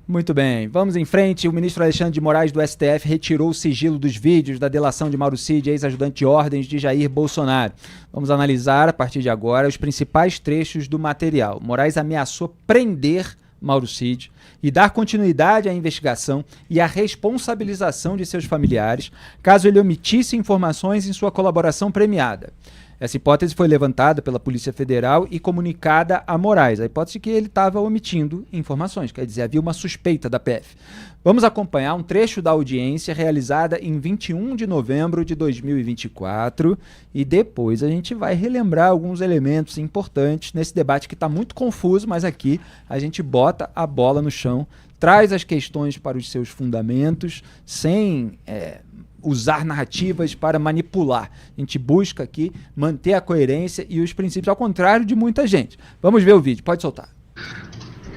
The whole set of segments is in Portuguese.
Muito bem, vamos em frente. O ministro Alexandre de Moraes do STF retirou o sigilo dos vídeos da delação de Mauro Cid, ex-ajudante de ordens de Jair Bolsonaro. Vamos analisar, a partir de agora, os principais trechos do material. Moraes ameaçou prender Mauro Cid e dar continuidade à investigação e à responsabilização de seus familiares, caso ele omitisse informações em sua colaboração premiada. Essa hipótese foi levantada pela Polícia Federal e comunicada a Moraes. A hipótese que ele estava omitindo informações, quer dizer, havia uma suspeita da PF. Vamos acompanhar um trecho da audiência realizada em 21 de novembro de 2024 e depois a gente vai relembrar alguns elementos importantes nesse debate que está muito confuso, mas aqui a gente bota a bola no chão, traz as questões para os seus fundamentos, sem usar narrativas para manipular. A gente busca aqui manter a coerência e os princípios, ao contrário de muita gente. Vamos ver o vídeo, pode soltar.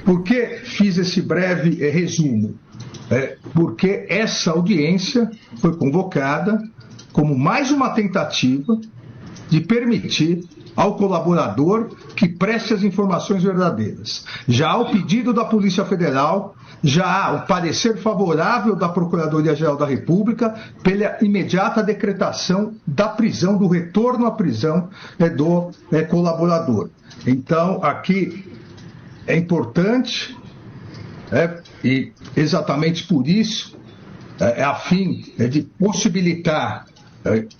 Por que fiz esse breve resumo? Porque essa audiência foi convocada como mais uma tentativa de permitir ao colaborador que preste as informações verdadeiras. Já há o pedido da Polícia Federal, já há o parecer favorável da Procuradoria-Geral da República pela imediata decretação da prisão, do retorno à prisão do colaborador. Então, aqui é importante, e exatamente por isso, a fim de possibilitar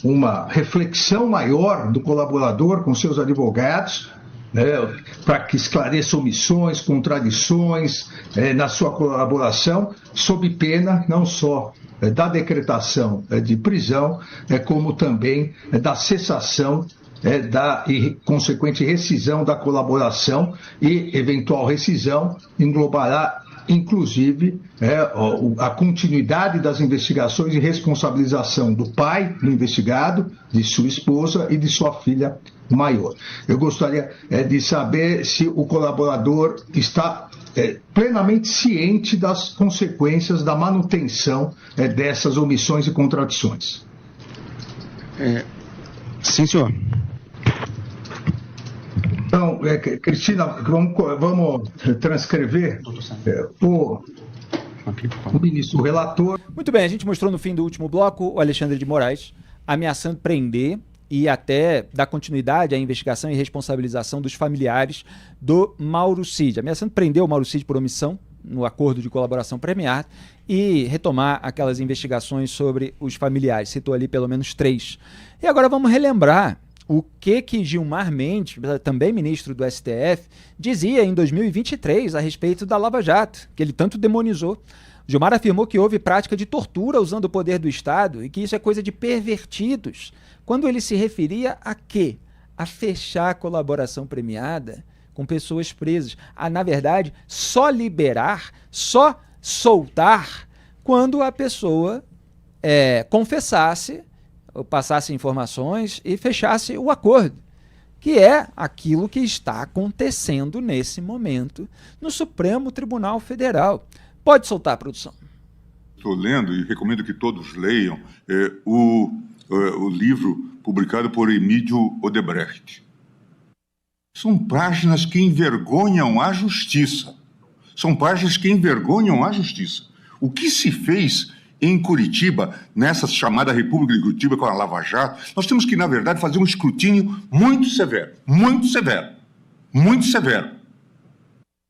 uma reflexão maior do colaborador com seus advogados, para que esclareça omissões, contradições na sua colaboração, sob pena não só da decretação de prisão, como também da cessação da consequente rescisão da colaboração, e eventual rescisão englobará inclusive a continuidade das investigações e responsabilização do pai do investigado, de sua esposa e de sua filha maior. Eu gostaria de saber se o colaborador está plenamente ciente das consequências da manutenção dessas omissões e contradições. Sim, senhor. Então, Cristina, vamos transcrever o ministro relator. Muito bem, a gente mostrou no fim do último bloco o Alexandre de Moraes ameaçando prender e até dar continuidade à investigação e responsabilização dos familiares do Mauro Cid. Ameaçando prender o Mauro Cid por omissão no acordo de colaboração premiada e retomar aquelas investigações sobre os familiares. Citou ali pelo menos 3. E agora vamos relembrar o que Gilmar Mendes, também ministro do STF, dizia em 2023 a respeito da Lava Jato, que ele tanto demonizou. Gilmar afirmou que houve prática de tortura usando o poder do Estado e que isso é coisa de pervertidos, quando ele se referia a quê? A fechar a colaboração premiada com pessoas presas. A, na verdade, só liberar, só soltar quando a pessoa confessasse, passasse informações e fechasse o acordo, que é aquilo que está acontecendo nesse momento no Supremo Tribunal Federal. Pode soltar, produção. Estou lendo e recomendo que todos leiam o livro publicado por Emílio Odebrecht. São páginas que envergonham a justiça. São páginas que envergonham a justiça. O que se fez em Curitiba, nessa chamada República de Curitiba com a Lava Jato, nós temos que, na verdade, fazer um escrutínio muito severo, muito severo, muito severo.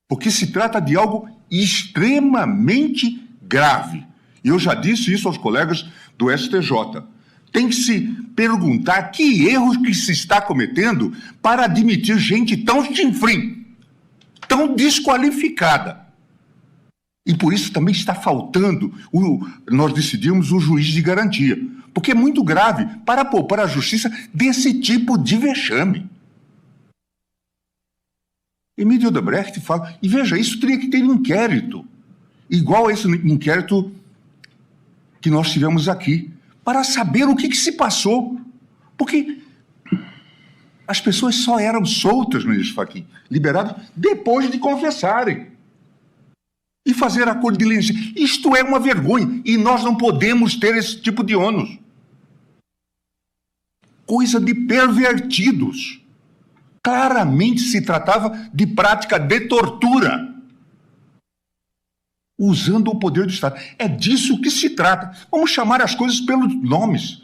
Porque se trata de algo extremamente grave. E eu já disse isso aos colegas do STJ. Tem que se perguntar que erros que se está cometendo para admitir gente tão chinfrim, tão desqualificada. E por isso também está faltando, nós decidimos, o juiz de garantia. Porque é muito grave para poupar a justiça desse tipo de vexame. Emílio Odebrecht fala, e veja, isso teria que ter inquérito, igual a esse inquérito que nós tivemos aqui, para saber o que se passou. Porque as pessoas só eram soltas, ministro Fachin, liberadas depois de confessarem. E fazer acordo de leniência. Isto é uma vergonha. E nós não podemos ter esse tipo de ônus. Coisa de pervertidos. Claramente se tratava de prática de tortura. usando o poder do Estado. É disso que se trata. Vamos chamar as coisas pelos nomes.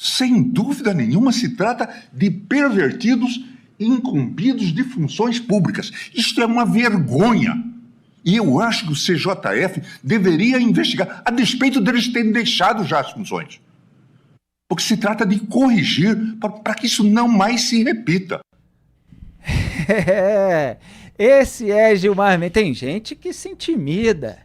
Sem dúvida nenhuma, se trata de pervertidos incumbidos de funções públicas. Isto é uma vergonha. E eu acho que o CJF deveria investigar, a despeito deles terem deixado já as funções. Porque se trata de corrigir para que isso não mais se repita. Esse é Gilmar Mendes. Tem gente que se intimida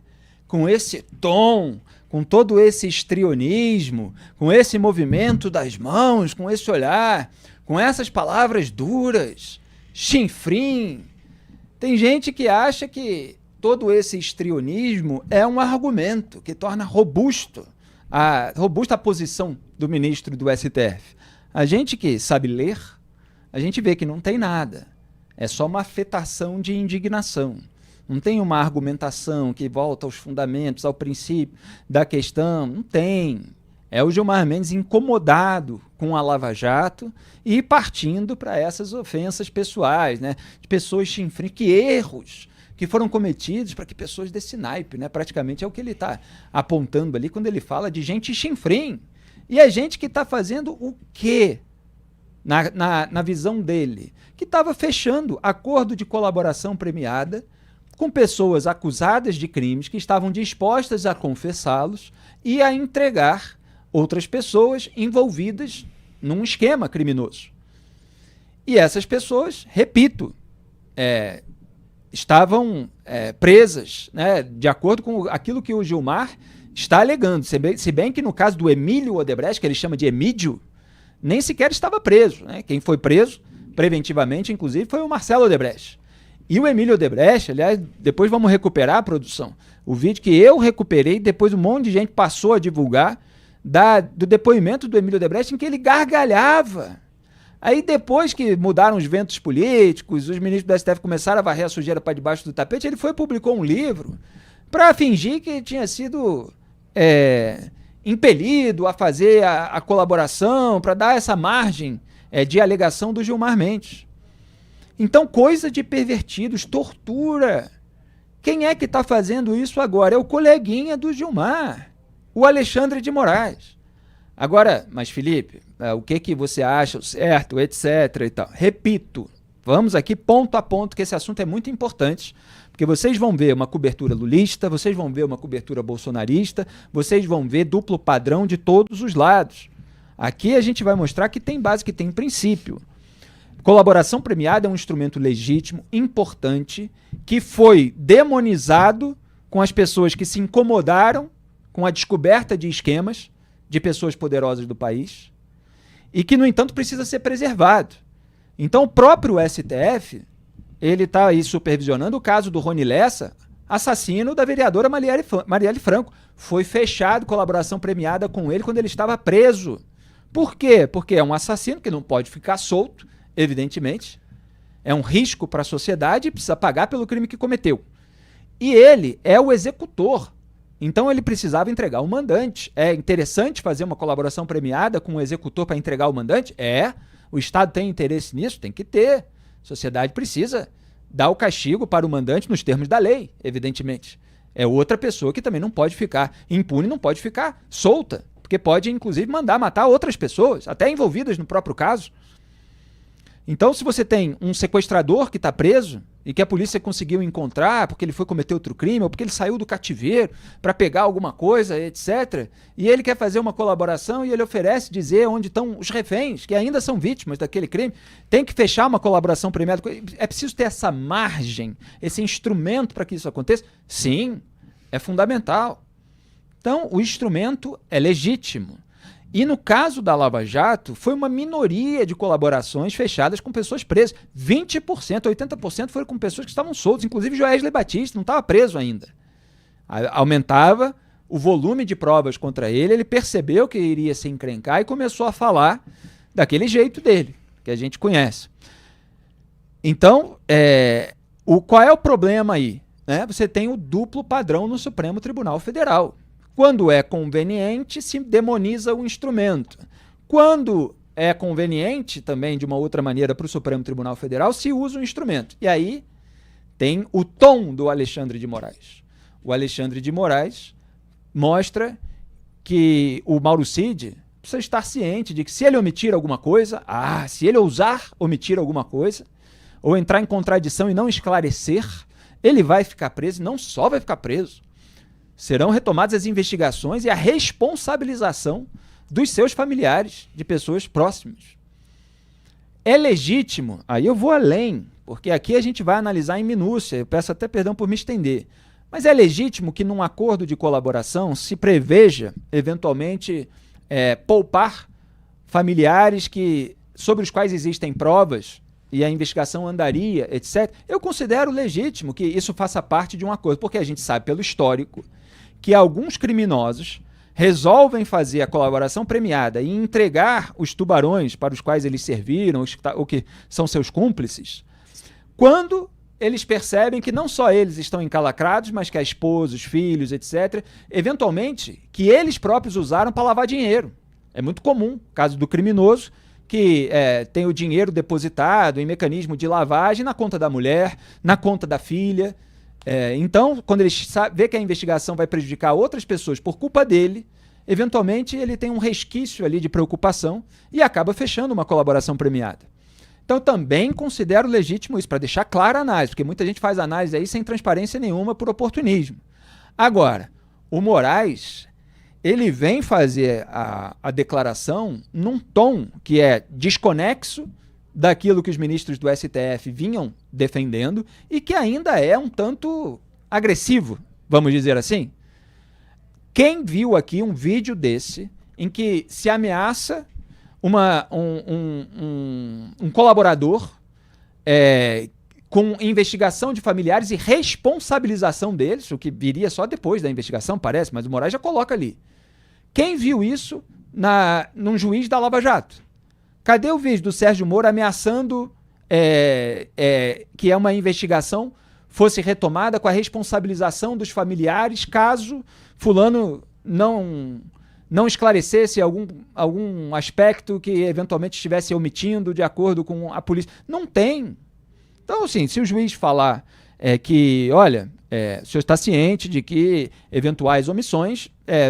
com esse tom, com todo esse histrionismo, com esse movimento das mãos, com esse olhar, com essas palavras duras, chinfrim. Tem gente que acha que todo esse histrionismo é um argumento que torna robusta a posição do ministro do STF. A gente que sabe ler, a gente vê que não tem nada. É só uma afetação de indignação. Não tem uma argumentação que volta aos fundamentos, ao princípio da questão. Não tem. É o Gilmar Mendes incomodado com a Lava Jato e partindo para essas ofensas pessoais, né? De pessoas chinfrim, que erros que foram cometidos para que pessoas desse naipe, né? Praticamente é o que ele está apontando ali quando ele fala de gente chinfrim. E é gente que está fazendo o quê? Na visão dele, que estava fechando acordo de colaboração premiada com pessoas acusadas de crimes que estavam dispostas a confessá-los e a entregar outras pessoas envolvidas num esquema criminoso. E essas pessoas, repito, estavam presas, né, de acordo com aquilo que o Gilmar está alegando, se bem que no caso do Emílio Odebrecht, que ele chama de Emídio, nem sequer estava preso, né? Quem foi preso preventivamente, inclusive, foi o Marcelo Odebrecht. E o Emílio Odebrecht, aliás, depois vamos recuperar a produção. O vídeo que eu recuperei, depois um monte de gente passou a divulgar, do depoimento do Emílio Odebrecht, em que ele gargalhava. Aí depois que mudaram os ventos políticos, os ministros do STF começaram a varrer a sujeira para debaixo do tapete, ele foi e publicou um livro para fingir que tinha sido impelido a fazer a colaboração, para dar essa margem de alegação do Gilmar Mendes. Então, coisa de pervertidos, tortura. Quem é que está fazendo isso agora? É o coleguinha do Gilmar, o Alexandre de Moraes. Agora, mas Felipe, o que você acha certo, etc. e tal? Repito, vamos aqui ponto a ponto, que esse assunto é muito importante, porque vocês vão ver uma cobertura lulista, vocês vão ver uma cobertura bolsonarista, vocês vão ver duplo padrão de todos os lados. Aqui a gente vai mostrar que tem base, que tem princípio. Colaboração premiada é um instrumento legítimo, importante, que foi demonizado com as pessoas que se incomodaram com a descoberta de esquemas de pessoas poderosas do país e que, no entanto, precisa ser preservado. Então, o próprio STF, ele está aí supervisionando o caso do Rony Lessa, assassino da vereadora Marielle Franco. Foi fechado colaboração premiada com ele quando ele estava preso. Por quê? Porque é um assassino que não pode ficar solto, evidentemente. É um risco para a sociedade e precisa pagar pelo crime que cometeu. E ele é o executor. Então ele precisava entregar o mandante. É interessante fazer uma colaboração premiada com o executor para entregar o mandante? O Estado tem interesse nisso? Tem que ter. A sociedade precisa dar o castigo para o mandante nos termos da lei, evidentemente. É outra pessoa que também não pode ficar impune, não pode ficar solta, porque pode, inclusive, mandar matar outras pessoas, até envolvidas no próprio caso. Então, se você tem um sequestrador que está preso e que a polícia conseguiu encontrar porque ele foi cometer outro crime ou porque ele saiu do cativeiro para pegar alguma coisa, etc., e ele quer fazer uma colaboração e ele oferece dizer onde estão os reféns, que ainda são vítimas daquele crime, tem que fechar uma colaboração premiada. É preciso ter essa margem, esse instrumento para que isso aconteça? Sim, é fundamental. Então, o instrumento é legítimo. E no caso da Lava Jato, foi uma minoria de colaborações fechadas com pessoas presas. 20%, 80% foram com pessoas que estavam soltas, inclusive Joesley Batista não estava preso ainda. Aumentava o volume de provas contra ele, ele percebeu que iria se encrencar e começou a falar daquele jeito dele, que a gente conhece. Então, qual é o problema aí? Você tem o duplo padrão no Supremo Tribunal Federal. Quando é conveniente, se demoniza o instrumento. Quando é conveniente, também de uma outra maneira para o Supremo Tribunal Federal, se usa o instrumento. E aí tem o tom do Alexandre de Moraes. O Alexandre de Moraes mostra que o Mauro Cid precisa estar ciente de que se ele omitir alguma coisa, se ele ousar omitir alguma coisa, ou entrar em contradição e não esclarecer, ele vai ficar preso, e não só vai ficar preso, serão retomadas as investigações e a responsabilização dos seus familiares, de pessoas próximas. É legítimo, aí eu vou além, porque aqui a gente vai analisar em minúcia, eu peço até perdão por me estender, mas é legítimo que num acordo de colaboração se preveja, eventualmente, poupar familiares sobre os quais existem provas e a investigação andaria, etc. Eu considero legítimo que isso faça parte de um acordo, porque a gente sabe pelo histórico que alguns criminosos resolvem fazer a colaboração premiada e entregar os tubarões para os quais eles serviram, ou que são seus cúmplices, quando eles percebem que não só eles estão encalacrados, mas que a esposa, os filhos, etc., eventualmente, que eles próprios usaram para lavar dinheiro. É muito comum, caso do criminoso, que tem o dinheiro depositado em mecanismo de lavagem na conta da mulher, na conta da filha. Então, quando ele vê que a investigação vai prejudicar outras pessoas por culpa dele, eventualmente ele tem um resquício ali de preocupação e acaba fechando uma colaboração premiada. Então, também considero legítimo isso, para deixar clara a análise, porque muita gente faz análise aí sem transparência nenhuma por oportunismo. Agora, o Moraes, ele vem fazer a declaração num tom que é desconexo daquilo que os ministros do STF vinham defendendo e que ainda é um tanto agressivo, vamos dizer assim. Quem viu aqui um vídeo desse em que se ameaça um colaborador com investigação de familiares e responsabilização deles, o que viria só depois da investigação, parece, mas o Moraes já coloca ali. Quem viu isso num juiz da Lava Jato? Cadê o vídeo do Sérgio Moro ameaçando que uma investigação fosse retomada com a responsabilização dos familiares caso fulano não esclarecesse algum aspecto que eventualmente estivesse omitindo de acordo com a polícia? Não tem. Então, assim, se o juiz falar que, olha, o senhor está ciente de que eventuais omissões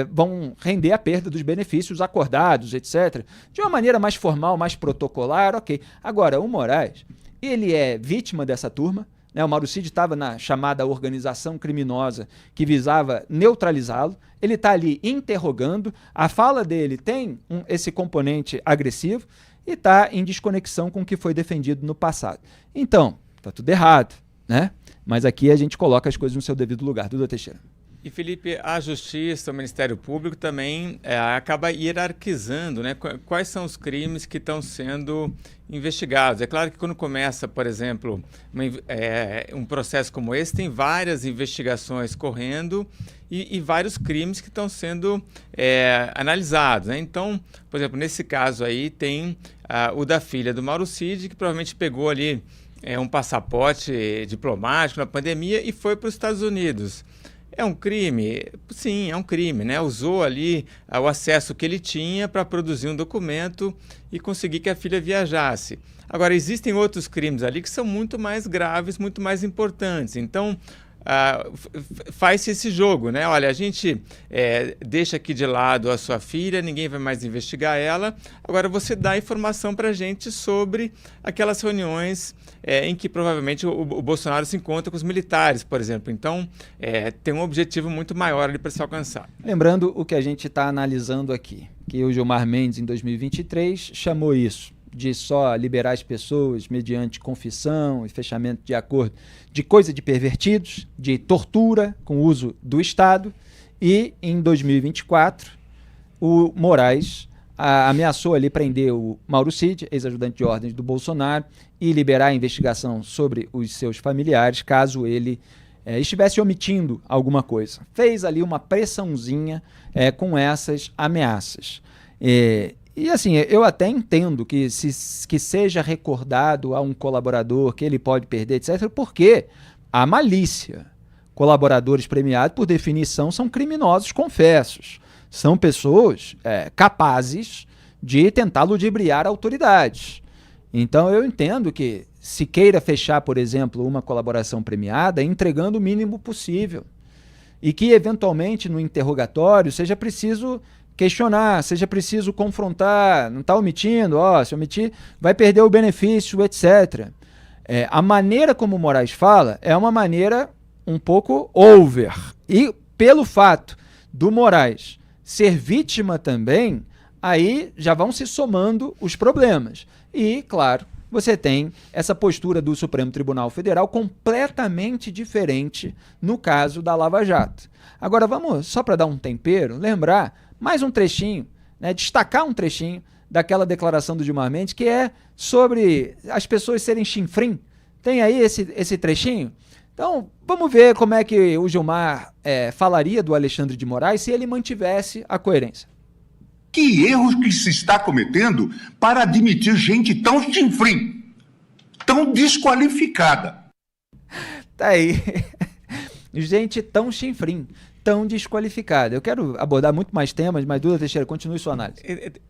vão render a perda dos benefícios acordados, etc., de uma maneira mais formal, mais protocolar, ok. Agora, o Moraes, ele é vítima dessa turma, né? O Mauro Cid estava na chamada organização criminosa que visava neutralizá-lo, ele está ali interrogando, a fala dele tem esse componente agressivo e está em desconexão com o que foi defendido no passado. Então, está tudo errado, né? Mas aqui a gente coloca as coisas no seu devido lugar. Duda Teixeira. E, Felipe, a Justiça, o Ministério Público também acaba hierarquizando, né? Quais são os crimes que estão sendo investigados. É claro que quando começa, por exemplo, um processo como esse, tem várias investigações correndo e vários crimes que estão sendo analisados, né? Então, por exemplo, nesse caso aí tem o da filha do Mauro Cid, que provavelmente pegou ali um passaporte diplomático na pandemia e foi para os Estados Unidos. É um crime? Sim, é um crime, né? Usou ali o acesso que ele tinha para produzir um documento e conseguir que a filha viajasse. Agora, existem outros crimes ali que são muito mais graves, muito mais importantes. Então, faz-se esse jogo, né? Olha, a gente deixa aqui de lado a sua filha, ninguém vai mais investigar ela. Agora, você dá informação para a gente sobre aquelas reuniões em que provavelmente o Bolsonaro se encontra com os militares, por exemplo. Então, tem um objetivo muito maior ali para se alcançar. Lembrando o que a gente está analisando aqui, que o Gilmar Mendes, em 2023, chamou isso de só liberar as pessoas mediante confissão e fechamento de acordo de coisa de pervertidos, de tortura com uso do Estado, e em 2024 o Moraes ameaçou ali prender o Mauro Cid, ex-ajudante de ordens do Bolsonaro, e liberar a investigação sobre os seus familiares caso ele estivesse omitindo alguma coisa. Fez ali uma pressãozinha com essas ameaças. E assim, eu até entendo que seja recordado a um colaborador que ele pode perder, etc., porque a malícia. Colaboradores premiados, por definição, são criminosos confessos. São pessoas capazes de tentar ludibriar autoridades. Então eu entendo que se queira fechar, por exemplo, uma colaboração premiada entregando o mínimo possível. E que, eventualmente, no interrogatório, seja preciso questionar, seja preciso confrontar, não está omitindo, se omitir, vai perder o benefício, etc. A maneira como o Moraes fala é uma maneira um pouco over. E pelo fato do Moraes ser vítima também, aí já vão se somando os problemas. E, claro, você tem essa postura do Supremo Tribunal Federal completamente diferente no caso da Lava Jato. Agora vamos, só para dar um tempero, lembrar mais um trechinho, né, destacar um trechinho daquela declaração do Gilmar Mendes, que é sobre as pessoas serem chinfrim. Tem aí esse trechinho? Então, vamos ver como é que o Gilmar falaria do Alexandre de Moraes se ele mantivesse a coerência. Que erros que se está cometendo para admitir gente tão chinfrim, tão desqualificada. Tá aí. Gente tão chinfrim, tão desqualificada. Eu quero abordar muito mais temas, mas Duda Teixeira, continue sua análise.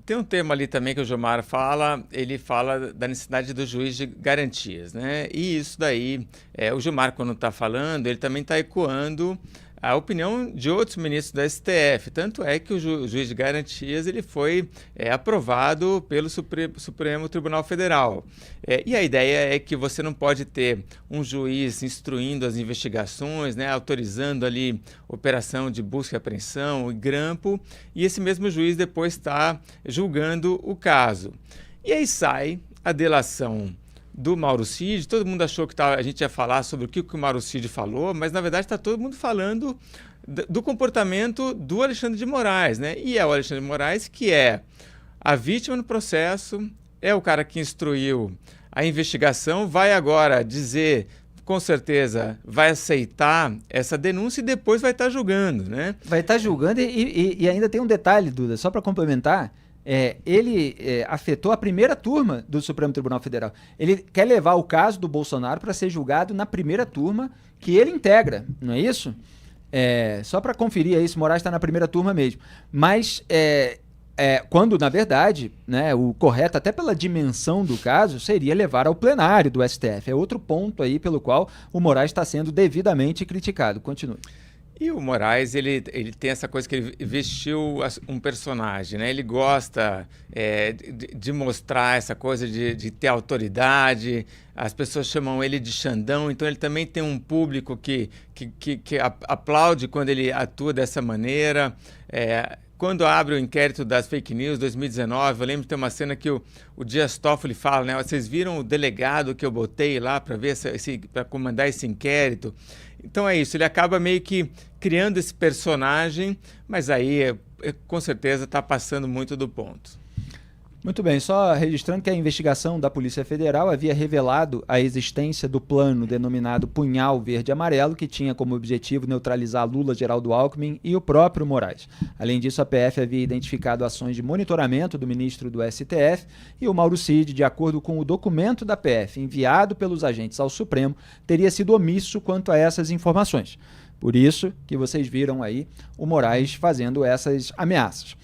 Tem um tema ali também que o Gilmar fala, ele fala da necessidade do juiz de garantias, né? E isso daí, o Gilmar, quando está falando, ele também está ecoando a opinião de outros ministros da STF. Tanto é que o juiz de garantias ele foi aprovado pelo Supremo Tribunal Federal. E a ideia é que você não pode ter um juiz instruindo as investigações, né, autorizando ali operação de busca e apreensão e grampo, e esse mesmo juiz depois está julgando o caso. E aí sai a delação do Mauro Cid. Todo mundo achou que a gente ia falar sobre o que o Mauro Cid falou, mas na verdade está todo mundo falando do comportamento do Alexandre de Moraes, né? E é o Alexandre de Moraes que é a vítima no processo, é o cara que instruiu a investigação, vai agora dizer, com certeza, vai aceitar essa denúncia e depois vai estar julgando, né? Vai estar julgando e ainda tem um detalhe, Duda, só para complementar. Ele afetou a primeira turma do Supremo Tribunal Federal. Ele quer levar o caso do Bolsonaro para ser julgado na primeira turma que ele integra, não é isso? Só para conferir aí se Moraes está na primeira turma mesmo. Mas quando, na verdade, né, o correto, até pela dimensão do caso, seria levar ao plenário do STF. É outro ponto aí pelo qual o Moraes está sendo devidamente criticado. Continue. E o Moraes, ele tem essa coisa que ele vestiu um personagem, né? Ele gosta de mostrar essa coisa de ter autoridade, as pessoas chamam ele de Xandão, então ele também tem um público que aplaude quando ele atua dessa maneira. Quando abre o inquérito das fake news 2019, eu lembro de ter uma cena que o Dias Toffoli fala, né? Vocês viram o delegado que eu botei lá para ver para comandar esse inquérito? Então é isso, ele acaba meio que criando esse personagem, mas aí com certeza está passando muito do ponto. Muito bem, só registrando que a investigação da Polícia Federal havia revelado a existência do plano denominado Punhal Verde e Amarelo, que tinha como objetivo neutralizar Lula, Geraldo Alckmin e o próprio Moraes. Além disso, a PF havia identificado ações de monitoramento do ministro do STF e o Mauro Cid, de acordo com o documento da PF enviado pelos agentes ao Supremo, teria sido omisso quanto a essas informações. Por isso que vocês viram aí o Moraes fazendo essas ameaças.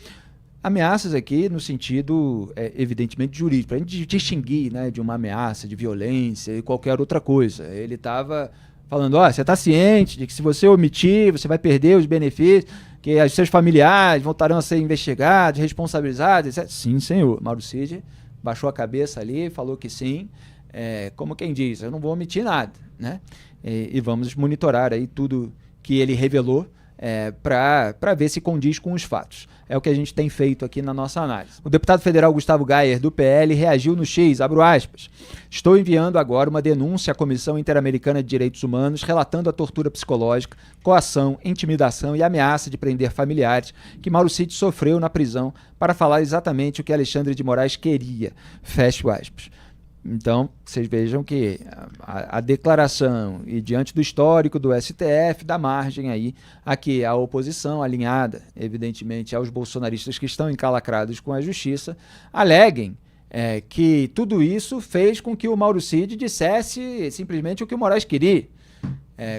Ameaças aqui no sentido, evidentemente, jurídico, para a gente distinguir, né, de uma ameaça de violência e qualquer outra coisa. Ele estava falando, você está ciente de que se você omitir, você vai perder os benefícios, que os seus familiares voltarão a ser investigados, responsabilizados, etc. Sim, senhor. Mauro Cid baixou a cabeça ali, falou que sim, como quem diz, eu não vou omitir nada, né? E vamos monitorar aí tudo que ele revelou, para ver se condiz com os fatos. É o que a gente tem feito aqui na nossa análise. O deputado federal Gustavo Gayer, do PL, reagiu no X, abro aspas, estou enviando agora uma denúncia à Comissão Interamericana de Direitos Humanos relatando a tortura psicológica, coação, intimidação e ameaça de prender familiares que Mauro Cid sofreu na prisão para falar exatamente o que Alexandre de Moraes queria. Fecho aspas. Então, vocês vejam que a declaração e diante do histórico do STF dá margem aí a que a oposição, alinhada, evidentemente, aos bolsonaristas que estão encalacrados com a justiça, aleguem que tudo isso fez com que o Mauro Cid dissesse simplesmente o que o Moraes queria,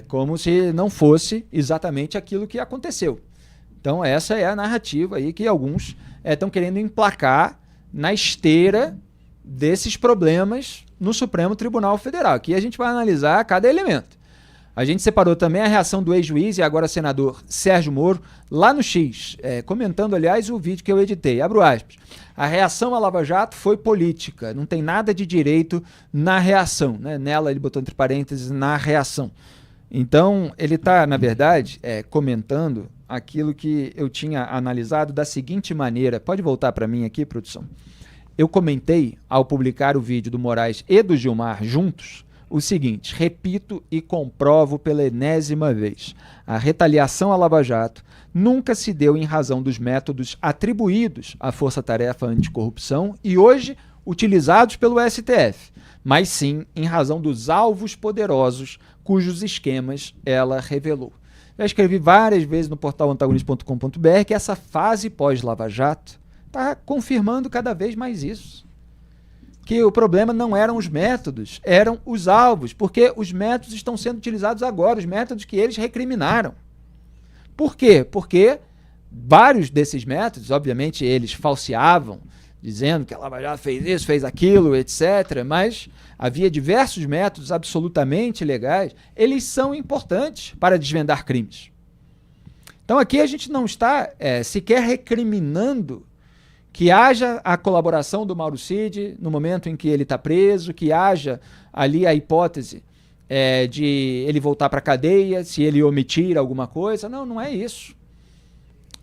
como se não fosse exatamente aquilo que aconteceu. Então, essa é a narrativa aí que alguns estão querendo emplacar na esteira desses problemas no Supremo Tribunal Federal. Aqui a gente vai analisar cada elemento. A gente separou também a reação do ex-juiz e agora senador Sérgio Moro lá no X, comentando, aliás, o vídeo que eu editei. Abro aspas. A reação à Lava Jato foi política, não tem nada de direito na reação. Né? Nela ele botou entre parênteses, na reação. Então, ele está, na verdade, comentando aquilo que eu tinha analisado da seguinte maneira. Pode voltar para mim aqui, produção? Eu comentei, ao publicar o vídeo do Moraes e do Gilmar juntos, o seguinte: repito e comprovo pela enésima vez. A retaliação à Lava Jato nunca se deu em razão dos métodos atribuídos à Força Tarefa Anticorrupção e hoje utilizados pelo STF, mas sim em razão dos alvos poderosos cujos esquemas ela revelou. Já escrevi várias vezes no portal antagonista.com.br que essa fase pós-Lava Jato está confirmando cada vez mais isso. Que o problema não eram os métodos, eram os alvos, porque os métodos estão sendo utilizados agora, os métodos que eles recriminaram. Por quê? Porque vários desses métodos, obviamente, eles falseavam, dizendo que a Lava Jato fez isso, fez aquilo, etc., mas havia diversos métodos absolutamente legais, eles são importantes para desvendar crimes. Então aqui a gente não está sequer recriminando que haja a colaboração do Mauro Cid no momento em que ele está preso, que haja ali a hipótese de ele voltar para a cadeia, se ele omitir alguma coisa. Não, não é isso.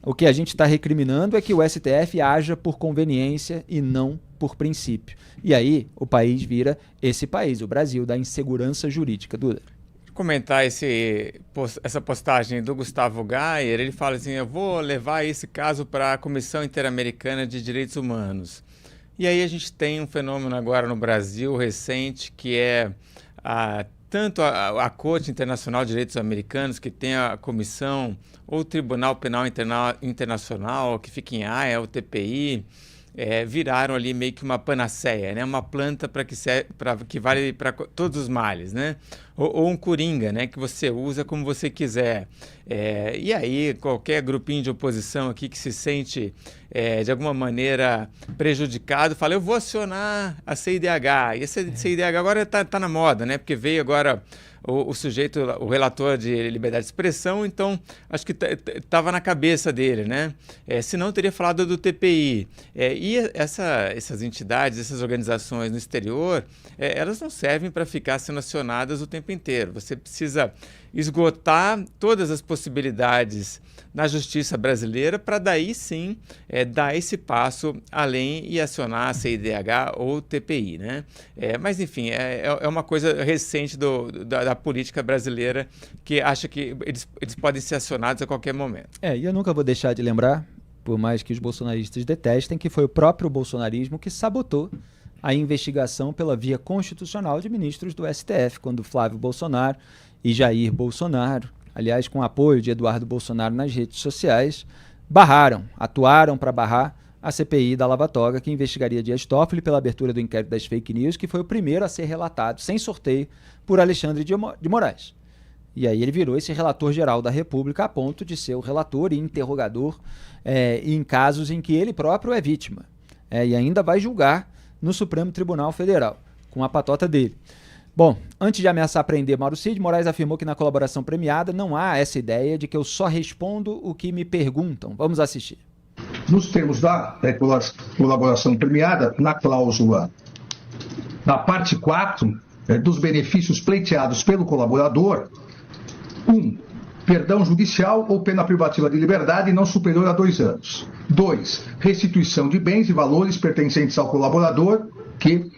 O que a gente está recriminando é que o STF haja por conveniência e não por princípio. E aí o país vira esse país, o Brasil, da insegurança jurídica. Duda. Comentar essa postagem do Gustavo Gayer, ele fala assim: eu vou levar esse caso para a Comissão Interamericana de Direitos Humanos. E aí a gente tem um fenômeno agora no Brasil recente, que é tanto a Corte Internacional de Direitos Americanos, que tem a comissão, ou o Tribunal Penal Internacional, que fica em Haia, o TPI, viraram ali meio que uma panaceia, né? Uma planta que vale para todos os males, né? Ou um coringa, né? Que você usa como você quiser. E aí qualquer grupinho de oposição aqui que se sente de alguma maneira prejudicado fala: eu vou acionar a CIDH. E a CIDH agora está na moda, né? Porque veio agora o sujeito, o relator de liberdade de expressão, então acho que estava na cabeça dele, né? Senão teria falado do TPI. E essas entidades, essas organizações no exterior, elas não servem para ficar sendo acionadas o tempo inteiro. Você precisa esgotar todas as possibilidades na justiça brasileira para daí sim dar esse passo além e acionar a CIDH ou TPI, né? Mas enfim, é uma coisa recente da política brasileira que acha que eles podem ser acionados a qualquer momento. E eu nunca vou deixar de lembrar, por mais que os bolsonaristas detestem, que foi o próprio bolsonarismo que sabotou a investigação pela via constitucional de ministros do STF, quando Flávio Bolsonaro e Jair Bolsonaro, aliás, com apoio de Eduardo Bolsonaro nas redes sociais, atuaram para barrar a CPI da Lava Toga, que investigaria Dias Toffoli pela abertura do inquérito das fake news, que foi o primeiro a ser relatado, sem sorteio, por Alexandre de Moraes. E aí ele virou esse relator geral da República a ponto de ser o relator e interrogador em casos em que ele próprio é vítima. E ainda vai julgar no Supremo Tribunal Federal, com a patota dele. Bom, antes de ameaçar prender Mauro Cid, Moraes afirmou que na colaboração premiada não há essa ideia de que eu só respondo o que me perguntam. Vamos assistir. Nos termos da colaboração premiada, na cláusula, na parte 4, dos benefícios pleiteados pelo colaborador, 1. Perdão judicial ou pena privativa de liberdade não superior a 2 anos. 2. Restituição de bens e valores pertencentes ao colaborador que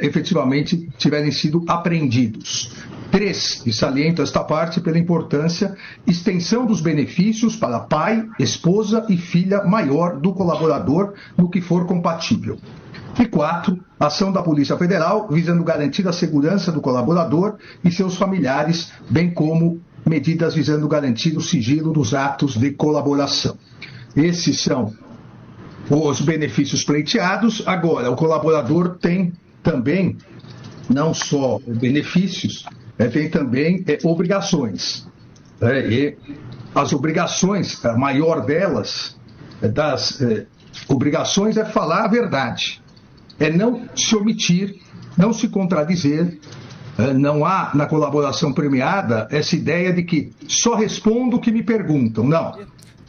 efetivamente tiverem sido apreendidos. 3. E saliento esta parte pela importância, extensão dos benefícios para pai, esposa e filha maior do colaborador no que for compatível. E 4. Ação da Polícia Federal visando garantir a segurança do colaborador e seus familiares, bem como medidas visando garantir o sigilo dos atos de colaboração. Esses são os benefícios pleiteados. Agora, o colaborador tem também, não só benefícios, tem também obrigações. E as obrigações, a maior delas, das obrigações é falar a verdade, é não se omitir não se contradizer. Não há na colaboração premiada essa ideia de que só respondo o que me perguntam. Não.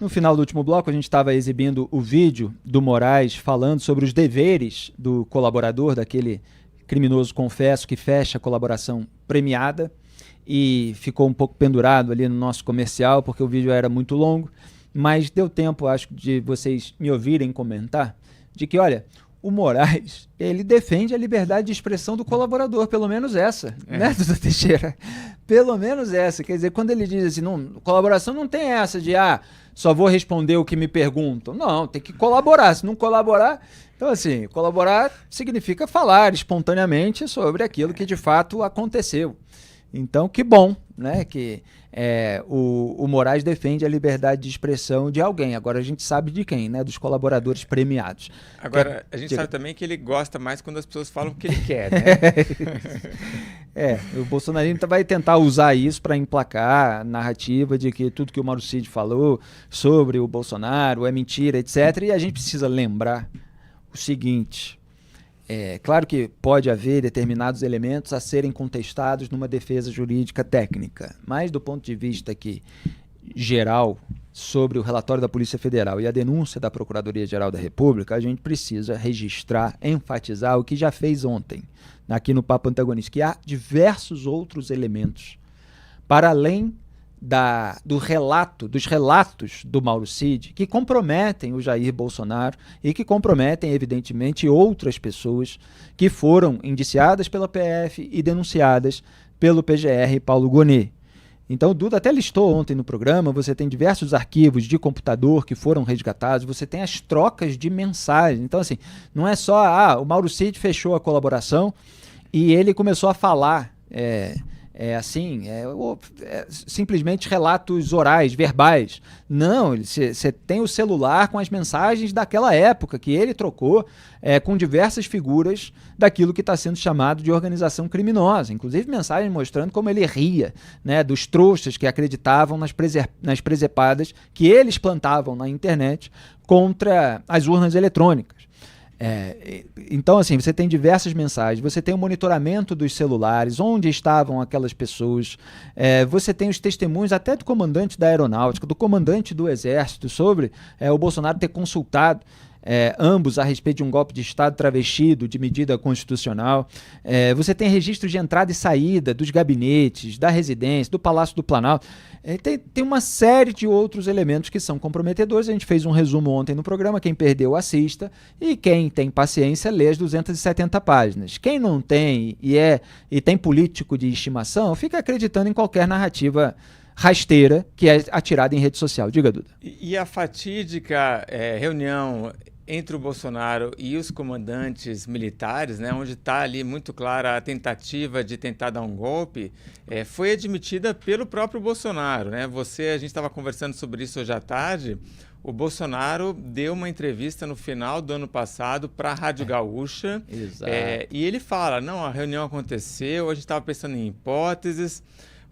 No final do último bloco, a gente estava exibindo o vídeo do Moraes falando sobre os deveres do colaborador, daquele criminoso confesso que fecha a colaboração premiada, e ficou um pouco pendurado ali no nosso comercial, porque o vídeo era muito longo, mas deu tempo, acho, de vocês me ouvirem comentar, de que, olha, o Moraes, ele defende a liberdade de expressão do colaborador, pelo menos essa, né, Duda Teixeira? Pelo menos essa. Quer dizer, quando ele diz assim, não, colaboração não tem essa de, só vou responder o que me perguntam. Não, tem que colaborar. Se não colaborar... Então, assim, colaborar significa falar espontaneamente sobre aquilo que de fato aconteceu. Então, que bom, né, que o Moraes defende a liberdade de expressão de alguém. Agora a gente sabe de quem, né, dos colaboradores premiados. Agora, a gente sabe também que ele gosta mais quando as pessoas falam o que ele quer, né? O bolsonarismo vai tentar usar isso para emplacar a narrativa de que tudo que o Mauro Cid falou sobre o Bolsonaro é mentira, etc. E a gente precisa lembrar o seguinte... claro que pode haver determinados elementos a serem contestados numa defesa jurídica técnica, mas do ponto de vista aqui geral, sobre o relatório da Polícia Federal e a denúncia da Procuradoria-Geral da República, a gente precisa registrar, enfatizar o que já fez ontem, aqui no Papo Antagonista, que há diversos outros elementos, para além dos relatos do Mauro Cid, que comprometem o Jair Bolsonaro e que comprometem, evidentemente, outras pessoas que foram indiciadas pela PF e denunciadas pelo PGR Paulo Gonet. Então o Duda até listou ontem no programa, você tem diversos arquivos de computador que foram resgatados, você tem as trocas de mensagens. Então, assim, não é só, o Mauro Cid fechou a colaboração e ele começou a falar... simplesmente relatos orais, verbais. Não, você tem o celular com as mensagens daquela época que ele trocou com diversas figuras daquilo que está sendo chamado de organização criminosa. Inclusive mensagens mostrando como ele ria, né, dos trouxas que acreditavam nas presepadas que eles plantavam na internet contra as urnas eletrônicas. Então, assim, você tem diversas mensagens, você tem o monitoramento dos celulares, onde estavam aquelas pessoas, você tem os testemunhos até do comandante da aeronáutica, do comandante do exército, sobre o Bolsonaro ter consultado ambos a respeito de um golpe de Estado travestido, de medida constitucional. Você tem registros de entrada e saída dos gabinetes, da residência, do Palácio do Planalto. Tem uma série de outros elementos que são comprometedores. A gente fez um resumo ontem no programa, quem perdeu assista, e quem tem paciência lê as 270 páginas. Quem não tem e tem político de estimação, fica acreditando em qualquer narrativa rasteira que é atirada em rede social. Diga, Duda. E a fatídica reunião entre o Bolsonaro e os comandantes militares, né, onde está ali muito clara a tentativa de tentar dar um golpe, foi admitida pelo próprio Bolsonaro, né? A gente estava conversando sobre isso hoje à tarde. O Bolsonaro deu uma entrevista no final do ano passado para a Rádio Gaúcha. Exato. E ele fala, não, a reunião aconteceu, a gente estava pensando em hipóteses.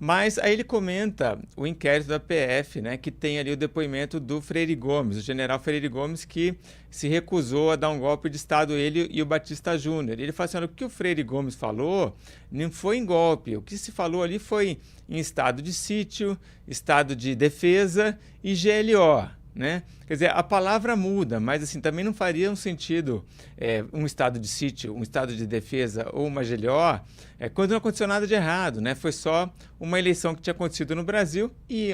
Mas aí ele comenta o inquérito da PF, né, que tem ali o depoimento do Freire Gomes, o general Freire Gomes, que se recusou a dar um golpe de Estado, ele e o Batista Júnior. Ele fala assim, olha, o que o Freire Gomes falou não foi em golpe, o que se falou ali foi em estado de sítio, estado de defesa e GLO. Né? Quer dizer, a palavra muda, mas assim, também não faria um sentido um estado de sítio, um estado de defesa ou uma GLO quando não aconteceu nada de errado, né? Foi só uma eleição que tinha acontecido no Brasil e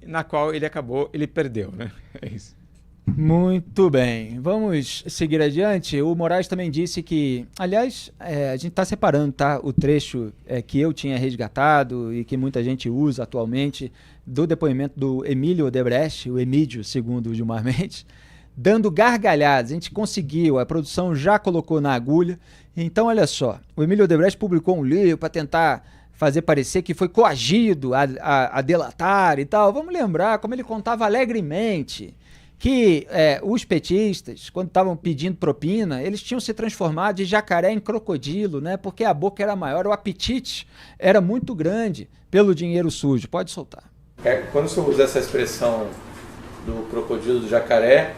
na qual ele perdeu, né? É isso. Muito bem, vamos seguir adiante. O Moraes também disse que, aliás, a gente está separando, tá, o trecho que eu tinha resgatado e que muita gente usa atualmente do depoimento do Emílio Odebrecht, o Emídio, segundo o Gilmar Mendes, dando gargalhadas. A gente conseguiu, a produção já colocou na agulha. Então, olha só, o Emílio Odebrecht publicou um livro para tentar fazer parecer que foi coagido a delatar e tal. Vamos lembrar como ele contava alegremente que os petistas, quando estavam pedindo propina, eles tinham se transformado de jacaré em crocodilo, né? Porque a boca era maior, o apetite era muito grande pelo dinheiro sujo. Pode soltar. Quando você usa essa expressão do crocodilo, do jacaré,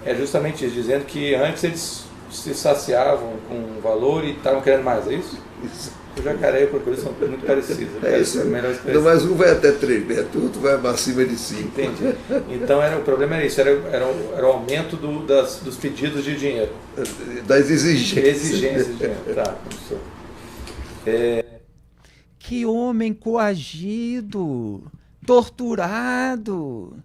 é justamente isso, dizendo que antes eles se saciavam com um valor e estavam querendo mais, é isso? Isso. O jacaré e o crocodilo são muito parecidos. É isso. Não, mas um vai até 3 metros, o outro vai acima de 5. Entendi. Então o problema era isso, era o aumento dos pedidos de dinheiro. Das exigências. Exigências de dinheiro. Tá, professor. Que homem coagido, torturado.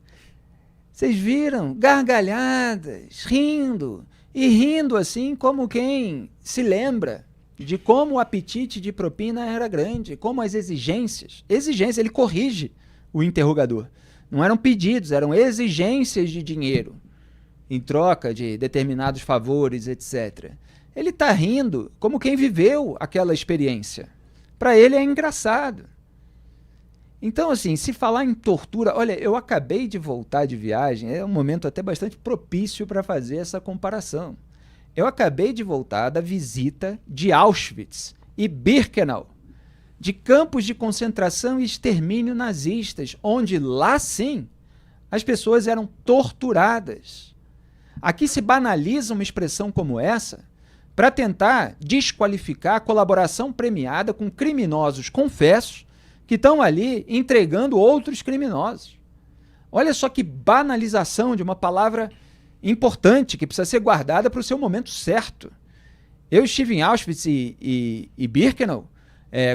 Vocês viram? Gargalhadas, rindo. E rindo assim como quem se lembra de como o apetite de propina era grande, como as exigências, ele corrige o interrogador. Não eram pedidos, eram exigências de dinheiro, em troca de determinados favores, etc. Ele está rindo como quem viveu aquela experiência. Para ele é engraçado. Então, assim, se falar em tortura... Olha, eu acabei de voltar de viagem, é um momento até bastante propício para fazer essa comparação. Eu acabei de voltar da visita de Auschwitz e Birkenau, de campos de concentração e extermínio nazistas, onde lá sim as pessoas eram torturadas. Aqui se banaliza uma expressão como essa para tentar desqualificar a colaboração premiada com criminosos confessos que estão ali entregando outros criminosos. Olha só que banalização de uma palavra importante, que precisa ser guardada para o seu momento certo. Eu estive em Auschwitz e Birkenau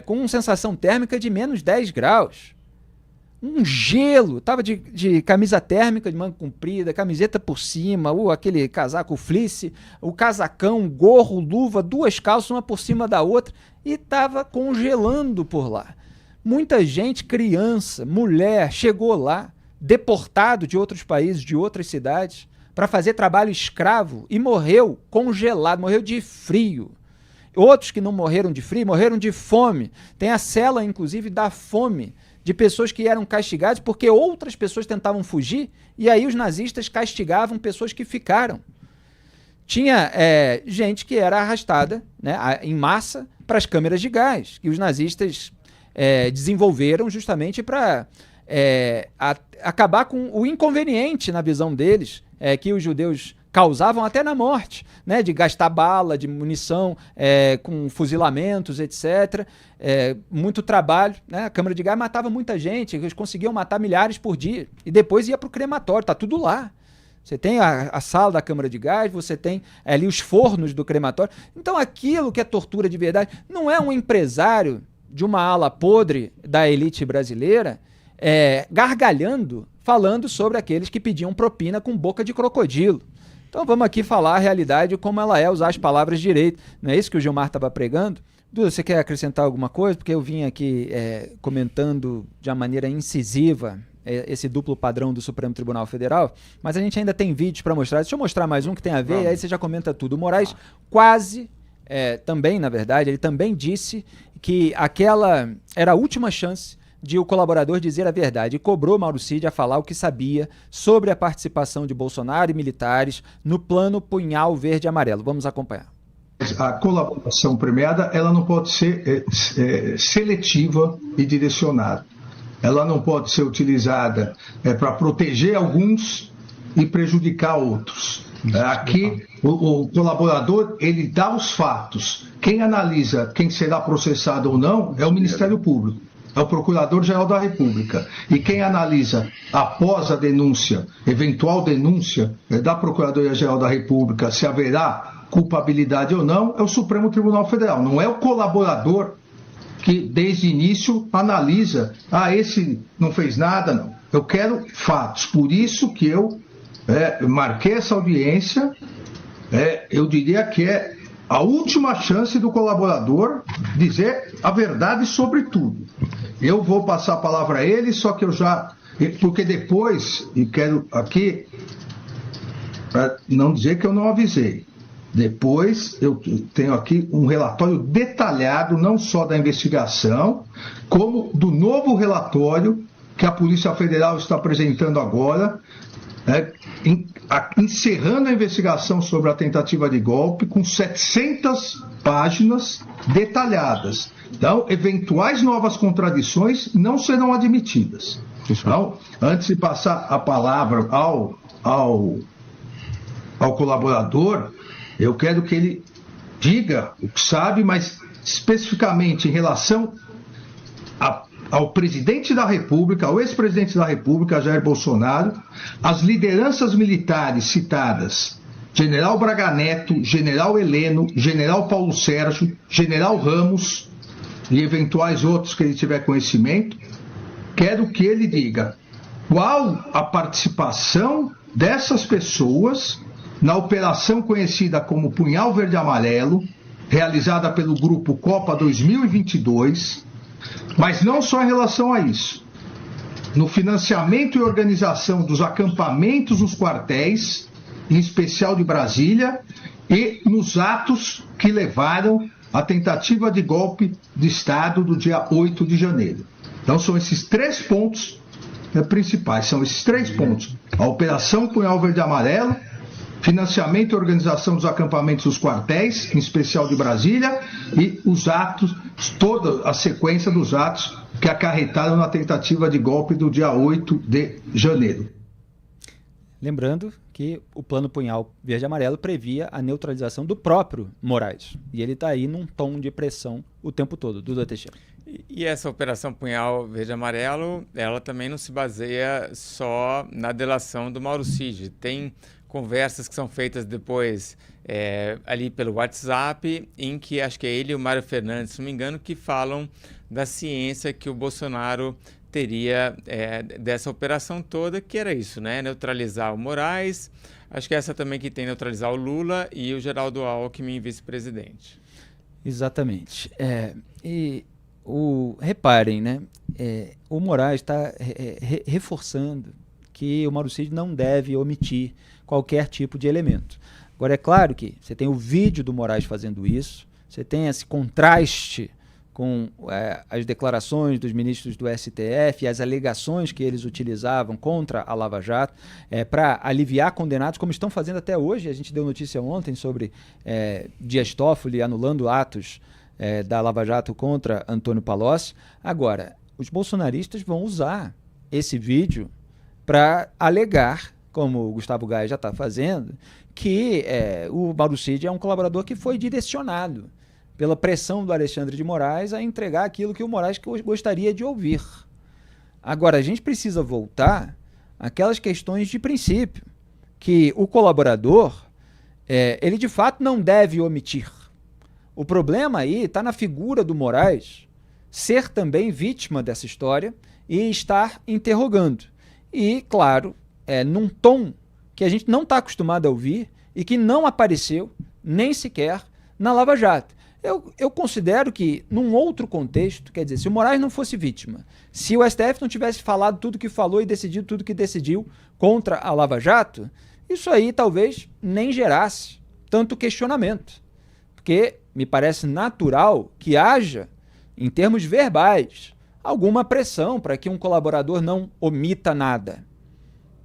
com sensação térmica de menos 10 graus. Um gelo, estava de camisa térmica de manga comprida, camiseta por cima, aquele casaco fleece, o casacão, gorro, luva, 2 calças, uma por cima da outra, e estava congelando por lá. Muita gente, criança, mulher, chegou lá, deportado de outros países, de outras cidades, para fazer trabalho escravo e morreu congelado, morreu de frio. Outros que não morreram de frio, morreram de fome. Tem a cela, inclusive, da fome, de pessoas que eram castigadas porque outras pessoas tentavam fugir e aí os nazistas castigavam pessoas que ficaram. Tinha gente que era arrastada, né, em massa para as câmeras de gás, que os nazistas desenvolveram justamente para acabar com o inconveniente na visão deles, que os judeus causavam até na morte, né, de gastar bala, de munição, com fuzilamentos, etc. Muito trabalho, né? A câmara de gás matava muita gente, eles conseguiam matar milhares por dia, e depois ia para o crematório, está tudo lá. Você tem a sala da câmara de gás, você tem ali os fornos do crematório. Então aquilo que é tortura de verdade não é um empresário de uma ala podre da elite brasileira gargalhando, falando sobre aqueles que pediam propina com boca de crocodilo. Então vamos aqui falar a realidade como ela é, usar as palavras direito. Não é isso que o Gilmar estava pregando? Duda, você quer acrescentar alguma coisa? Porque eu vim aqui comentando de uma maneira incisiva esse duplo padrão do Supremo Tribunal Federal, mas a gente ainda tem vídeos para mostrar. Deixa eu mostrar mais um que tem a ver, e aí você já comenta tudo. O Moraes quase, também, na verdade, ele também disse que aquela era a última chance de o colaborador dizer a verdade, e cobrou Mauro Cid a falar o que sabia sobre a participação de Bolsonaro e militares no plano Punhal Verde e Amarelo. Vamos acompanhar. A colaboração premiada ela não pode ser seletiva e direcionada. Ela não pode ser utilizada para proteger alguns e prejudicar outros. Aqui, o colaborador, ele dá os fatos. Quem analisa quem será processado ou não é o Ministério Público. É o Procurador-Geral da República. E quem analisa após a denúncia, eventual denúncia da Procuradoria-Geral da República, se haverá culpabilidade ou não, é o Supremo Tribunal Federal. Não é o colaborador que, desde o início, analisa, esse não fez nada, não. Eu quero fatos. Por isso que eu marquei essa audiência, eu diria que é a última chance do colaborador dizer a verdade sobre tudo. Eu vou passar a palavra a ele, só que eu já... Porque depois, e quero aqui, para não dizer que eu não avisei, depois eu tenho aqui um relatório detalhado, não só da investigação, como do novo relatório que a Polícia Federal está apresentando agora, encerrando a investigação sobre a tentativa de golpe com 700 páginas detalhadas. Então, eventuais novas contradições não serão admitidas. Então, antes de passar a palavra ao colaborador, Eu quero que ele diga o que sabe, mas especificamente em relação ao presidente da República, ao ex-presidente da República, Jair Bolsonaro, as lideranças militares citadas, General Braga Neto, General Heleno, General Paulo Sérgio, General Ramos e eventuais outros que ele tiver conhecimento, quero que ele diga qual a participação dessas pessoas na operação conhecida como Punhal Verde Amarelo, realizada pelo Grupo Copa 2022, mas não só em relação a isso. No financiamento e organização dos acampamentos nos quartéis, em especial de Brasília, e nos atos que levaram à tentativa de golpe de Estado do dia 8 de janeiro. Então são esses 3 pontos principais, são esses 3 pontos. A Operação Punhal Verde Amarelo, financiamento e organização dos acampamentos dos quartéis, em especial de Brasília, e os atos, toda a sequência dos atos que acarretaram na tentativa de golpe do dia 8 de janeiro. Lembrando que o plano Punhal Verde Amarelo previa a neutralização do próprio Moraes. E ele está aí num tom de pressão o tempo todo, Duda Teixeira. E essa Operação Punhal Verde Amarelo, ela também não se baseia só na delação do Mauro Cid. Tem conversas que são feitas depois ali pelo WhatsApp, em que acho que é ele e o Mário Fernandes, se não me engano, que falam da ciência que o Bolsonaro teria dessa operação toda, que era isso, né? Neutralizar o Moraes, acho que essa também que tem neutralizar o Lula e o Geraldo Alckmin, vice-presidente. Exatamente. Reparem, né? O Moraes está reforçando que o Mauro Cid não deve omitir qualquer tipo de elemento. Agora, é claro que você tem o vídeo do Moraes fazendo isso, você tem esse contraste com as declarações dos ministros do STF e as alegações que eles utilizavam contra a Lava Jato para aliviar condenados, como estão fazendo até hoje. A gente deu notícia ontem sobre Dias Toffoli anulando atos da Lava Jato contra Antônio Palocci. Agora, os bolsonaristas vão usar esse vídeo para alegar, como o Gustavo Gaia já está fazendo, que o Mauro Cid é um colaborador que foi direcionado pela pressão do Alexandre de Moraes a entregar aquilo que o Moraes gostaria de ouvir. Agora, a gente precisa voltar àquelas questões de princípio, que o colaborador, ele de fato não deve omitir. O problema aí está na figura do Moraes ser também vítima dessa história e estar interrogando. E, claro, num tom que a gente não está acostumado a ouvir e que não apareceu nem sequer na Lava Jato. Eu considero que, num outro contexto, quer dizer, se o Moraes não fosse vítima, se o STF não tivesse falado tudo que falou e decidido tudo que decidiu contra a Lava Jato, isso aí talvez nem gerasse tanto questionamento. Porque me parece natural que haja, em termos verbais, alguma pressão para que um colaborador não omita nada.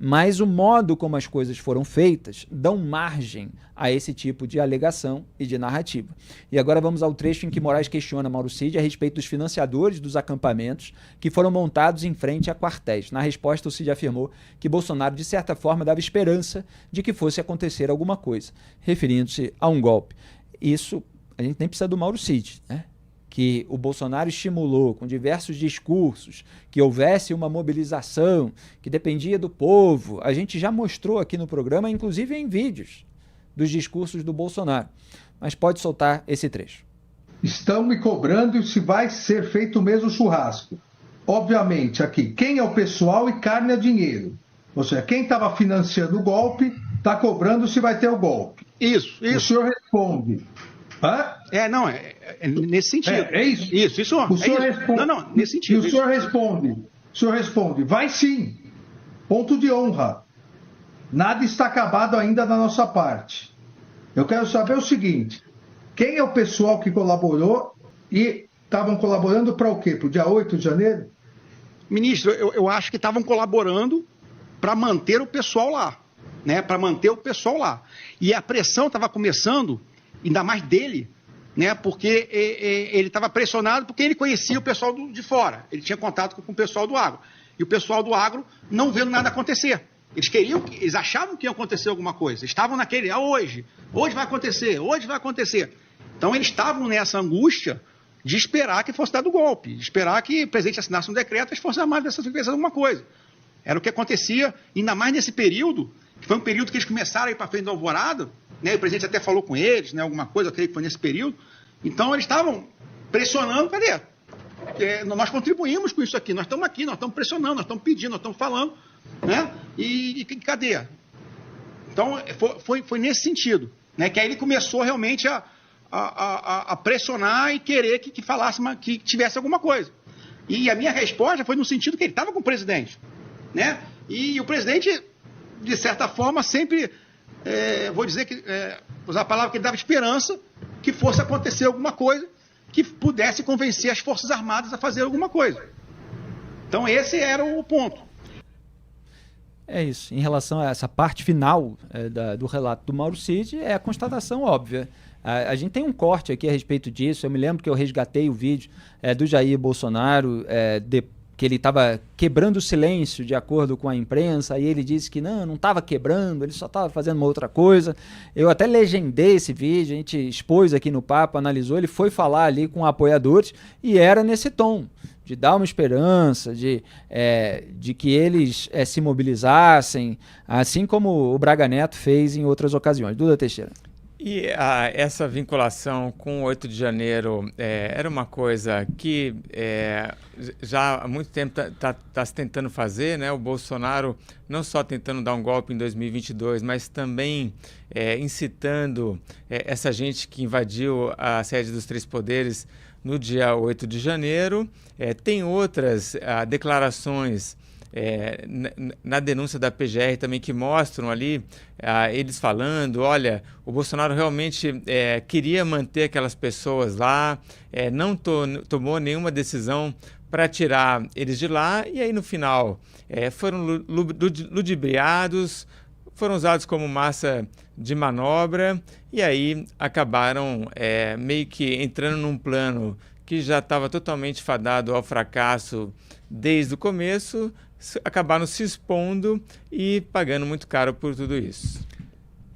Mas o modo como as coisas foram feitas dão margem a esse tipo de alegação e de narrativa. E agora vamos ao trecho em que Moraes questiona Mauro Cid a respeito dos financiadores dos acampamentos que foram montados em frente a quartéis. Na resposta, o Cid afirmou que Bolsonaro, de certa forma, dava esperança de que fosse acontecer alguma coisa, referindo-se a um golpe. Isso, a gente nem precisa do Mauro Cid, né? Que o Bolsonaro estimulou com diversos discursos, que houvesse uma mobilização, que dependia do povo. A gente já mostrou aqui no programa, inclusive em vídeos, dos discursos do Bolsonaro. Mas pode soltar esse trecho. Estão me cobrando se vai ser feito o mesmo churrasco. Obviamente, aqui, quem é o pessoal e carne é dinheiro. Ou seja, quem estava financiando o golpe está cobrando se vai ter o golpe. Isso. O senhor responde... Hã? Nesse sentido. Isso. Isso. O senhor responde. Não, nesse sentido. E o senhor responde, vai sim. Ponto de honra. Nada está acabado ainda da nossa parte. Eu quero saber o seguinte, quem é o pessoal que colaborou e estavam colaborando para o quê? Para o dia 8 de janeiro? Ministro, eu acho que estavam colaborando para manter o pessoal lá. Né? Para manter o pessoal lá. E a pressão estava começando... ainda mais dele, né? Porque ele estava pressionado porque ele conhecia o pessoal de fora, ele tinha contato com o pessoal do agro, e o pessoal do agro não vendo nada acontecer, Eles achavam que ia acontecer alguma coisa. Estavam naquele, hoje vai acontecer, hoje vai acontecer. Então eles estavam nessa angústia de esperar que fosse dado o golpe, de esperar que o presidente assinasse um decreto e as Forças Armadas fizessem alguma coisa. Era o que acontecia, ainda mais nesse período, que foi um período que eles começaram a ir para frente do Alvorada, né? O presidente até falou com eles, né? Alguma coisa, eu creio que foi nesse período. Então eles estavam pressionando, cadê? Nós contribuímos com isso aqui, nós estamos pressionando, nós estamos pedindo, nós estamos falando, né? E cadê? Então foi nesse sentido, né? Que aí ele começou realmente a pressionar e querer que falasse, que tivesse alguma coisa. E a minha resposta foi no sentido que ele estava com o presidente, né? E o presidente, de certa forma, sempre, vou dizer que, usar a palavra que ele dava esperança que fosse acontecer alguma coisa que pudesse convencer as Forças Armadas a fazer alguma coisa. Então esse era o ponto. É isso. Em relação a essa parte final do relato do Mauro Cid, é a constatação óbvia. A gente tem um corte aqui a respeito disso. Eu me lembro que eu resgatei o vídeo do Jair Bolsonaro, que ele estava quebrando o silêncio de acordo com a imprensa, e ele disse que não estava quebrando, ele só estava fazendo uma outra coisa. Eu até legendei esse vídeo, a gente expôs aqui no Papo, analisou, ele foi falar ali com apoiadores, e era nesse tom, de dar uma esperança, de que eles se mobilizassem, assim como o Braga Neto fez em outras ocasiões. Duda Teixeira. E essa vinculação com o 8 de janeiro era uma coisa que já há muito tempo está se tentando fazer, né? O Bolsonaro não só tentando dar um golpe em 2022, mas também incitando essa gente que invadiu a sede dos Três Poderes no dia 8 de janeiro. Tem outras declarações na denúncia da PGR também que mostram ali eles falando, olha, o Bolsonaro realmente queria manter aquelas pessoas lá, não tomou nenhuma decisão para tirar eles de lá, e aí no final foram ludibriados, foram usados como massa de manobra, e aí acabaram meio que entrando num plano que já estava totalmente fadado ao fracasso desde o começo, acabaram se expondo e pagando muito caro por tudo isso.